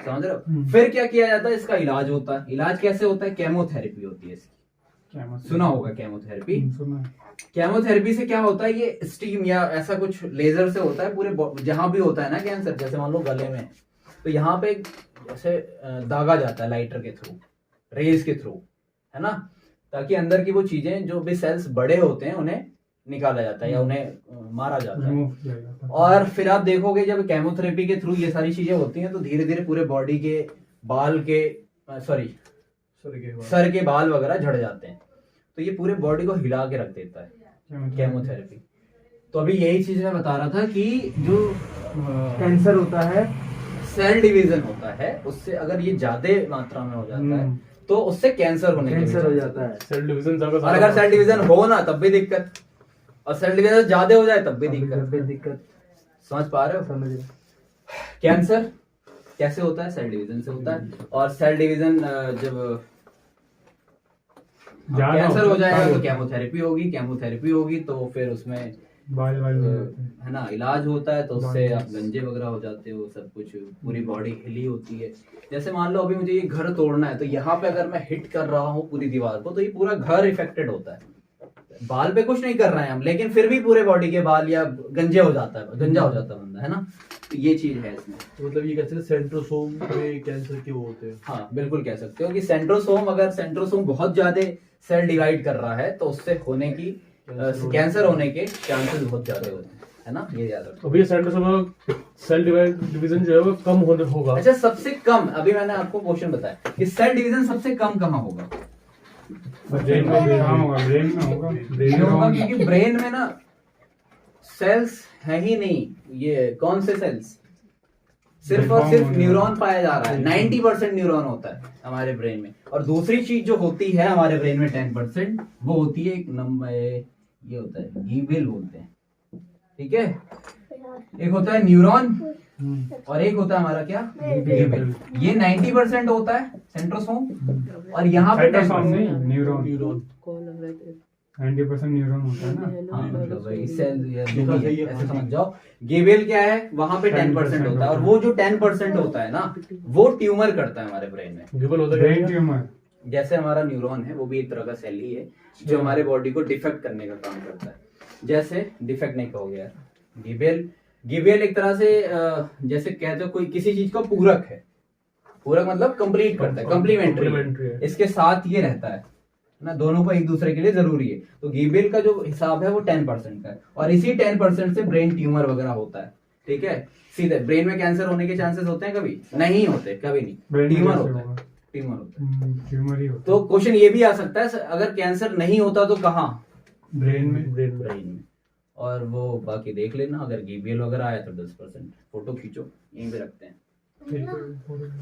समझ रहे हो? फिर क्या किया जाता है? इसका इलाज होता है। इलाज कैसे होता है? केमोथेरेपी होती है इसकी। सुना होगा केमोथेरेपी। केमोथेरेपी से क्या होता है? ये स्टीम या ऐसा कुछ लेजर से होता है पूरे जहां भी होता है ना कैंसर, जैसे मान लो गले में, तो यहाँ पे जैसे दागा जाता है लाइटर के थ्रू, रेज के थ्रू, है ना, ताकि अंदर की वो चीजें जो भी सेल्स बड़े होते हैं उन्हें निकाला जाता है या उन्हें मारा जाता है। और फिर आप देखोगे जब केमोथेरेपी के थ्रू ये सारी चीजें होती हैं तो धीरे धीरे पूरे बॉडी के बाल के सर के बाल वगैरह झड़ जाते हैं। तो ये पूरे बॉडी को हिला के रख देता है केमोथेरेपी। तो अभी यही चीज मैं बता रहा था कि जो कैंसर होता है, सेल डिवीजन होता है, उससे अगर ये ज्यादा मात्रा में हो जाता है तो उससे कैंसर होने कैंसर हो जाता है। सेल डिवीजन और अगर सेल डिवीजन हो ना तब भी दिक्कत, और सेल डिवीजन ज्यादा हो जाए तब भी दिक्कत। समझ पा रहे हो? समझ रहे। कैंसर कैसे होता है? सेल डिवीजन से होता है। और सेल डिवीजन जब कैंसर हो जाएगा तो केमोथेरेपी होगी तो फिर उसमें है ना इलाज होता है। तो उससे आप गंजे वगैरह हो जाते हो, सब कुछ पूरी बॉडी हिली होती है। जैसे मान लो अभी मुझे ये घर तोड़ना है, तो यहाँ पे अगर मैं हिट कर रहा हूँ पूरी दीवार को तो ये पूरा घर इफेक्टेड होता है। बाल पे कुछ नहीं कर रहे हैं हम, लेकिन फिर भी पूरे बॉडी के बाल या गंजा हो जाता है बंदा, है ना। तो ये चीज है इसमें। तो मतलब ये कहते हैं सेंट्रोसोम में कैंसर के वो होते हैं। हाँ बिल्कुल कह सकते हो कि सेंट्रोसोम बहुत ज्यादा सेल डिवाइड कर रहा है तो उससे होने की कैंसर होने के चांसेस बहुत ज्यादा होते हैं, है ना, ये याद रखो। अभी सेंट्रोसोम सेल डिवीजन जो है वो कम होगा। अच्छा, सबसे कम, अभी मैंने आपको क्वेश्चन बताया कि सेल डिवीजन सबसे कम कहाँ होगा? ब्रेन में होगा क्योंकि ब्रेन में ना सेल्स है ही नहीं। ये कौन से सेल्स? सिर्फ और Deform सिर्फ होने न्यूरॉन वाला। पाया जा रहा है। 90% न्यूरॉन होता है हमारे ब्रेन में। और दूसरी चीज जो होती है हमारे ब्रेन में 10%, वो होती है एक नंबर, ये होता है गीबेल बोलते हैं, ठीक है। एक होता है न्यूरॉन और एक होता है हमारा क्या, गीबेल। ये 90% होता है सेंट्रोसोम, और यहाँ पे साइटोसोम नहीं, 10%। न्यूरॉन। न्यूरॉन 90% न्यूरॉन होता है ना। हाँ मतलब वही सेल या जो लिखा भी सही है, है, ऐसे हाँ। समझ जाओ। गेबेल क्या है, वहां पे 10% होता है, और वो जो 10% होता है ना, वो ट्यूमर करता है हमारे ब्रेन में। गिबल होता ब्रेन है ट्यूमर। जैसे हमारा न्यूरॉन है, वो भी एक तरह का सेल ही है जो हमारे बॉडी को डिफेक्ट करने का काम करता है। जैसे डिफेक्ट नहीं कहोगे यार, गिबेल, गिबेल एक तरह से जैसे कहते हो कोई किसी चीज का पूरक है। पूरक मतलब कंप्लीट करता है, Complementary कॉम्प्लीमेंट्री है। इसके साथ ये रहता है ना, दोनों को एक दूसरे के लिए जरूरी है। तो गिबेल का जो हिसाब है वो 10% का है, और इसी 10% से ब्रेन ट्यूमर वगैरह होता है, ठीक है। सीधे ब्रेन में कैंसर होने के चांसेस होते हैं? कभी नहीं होते, कभी नहीं, ब्रेन में ट्यूमर कैसे होता है, होगा? ट्यूमर होता है। ट्यूमर ही होता तो क्वेश्चन ये भी आ सकता है, अगर कैंसर नहीं होता तो कहाँ? है ब्रेन में। ब्रेन में। ब्रेन में। और वो बाकी देख लेना, अगर गीबीएल वगैरह आया तो 10% फोटो खींचो, यहीं पे रखते हैं। ठीक है।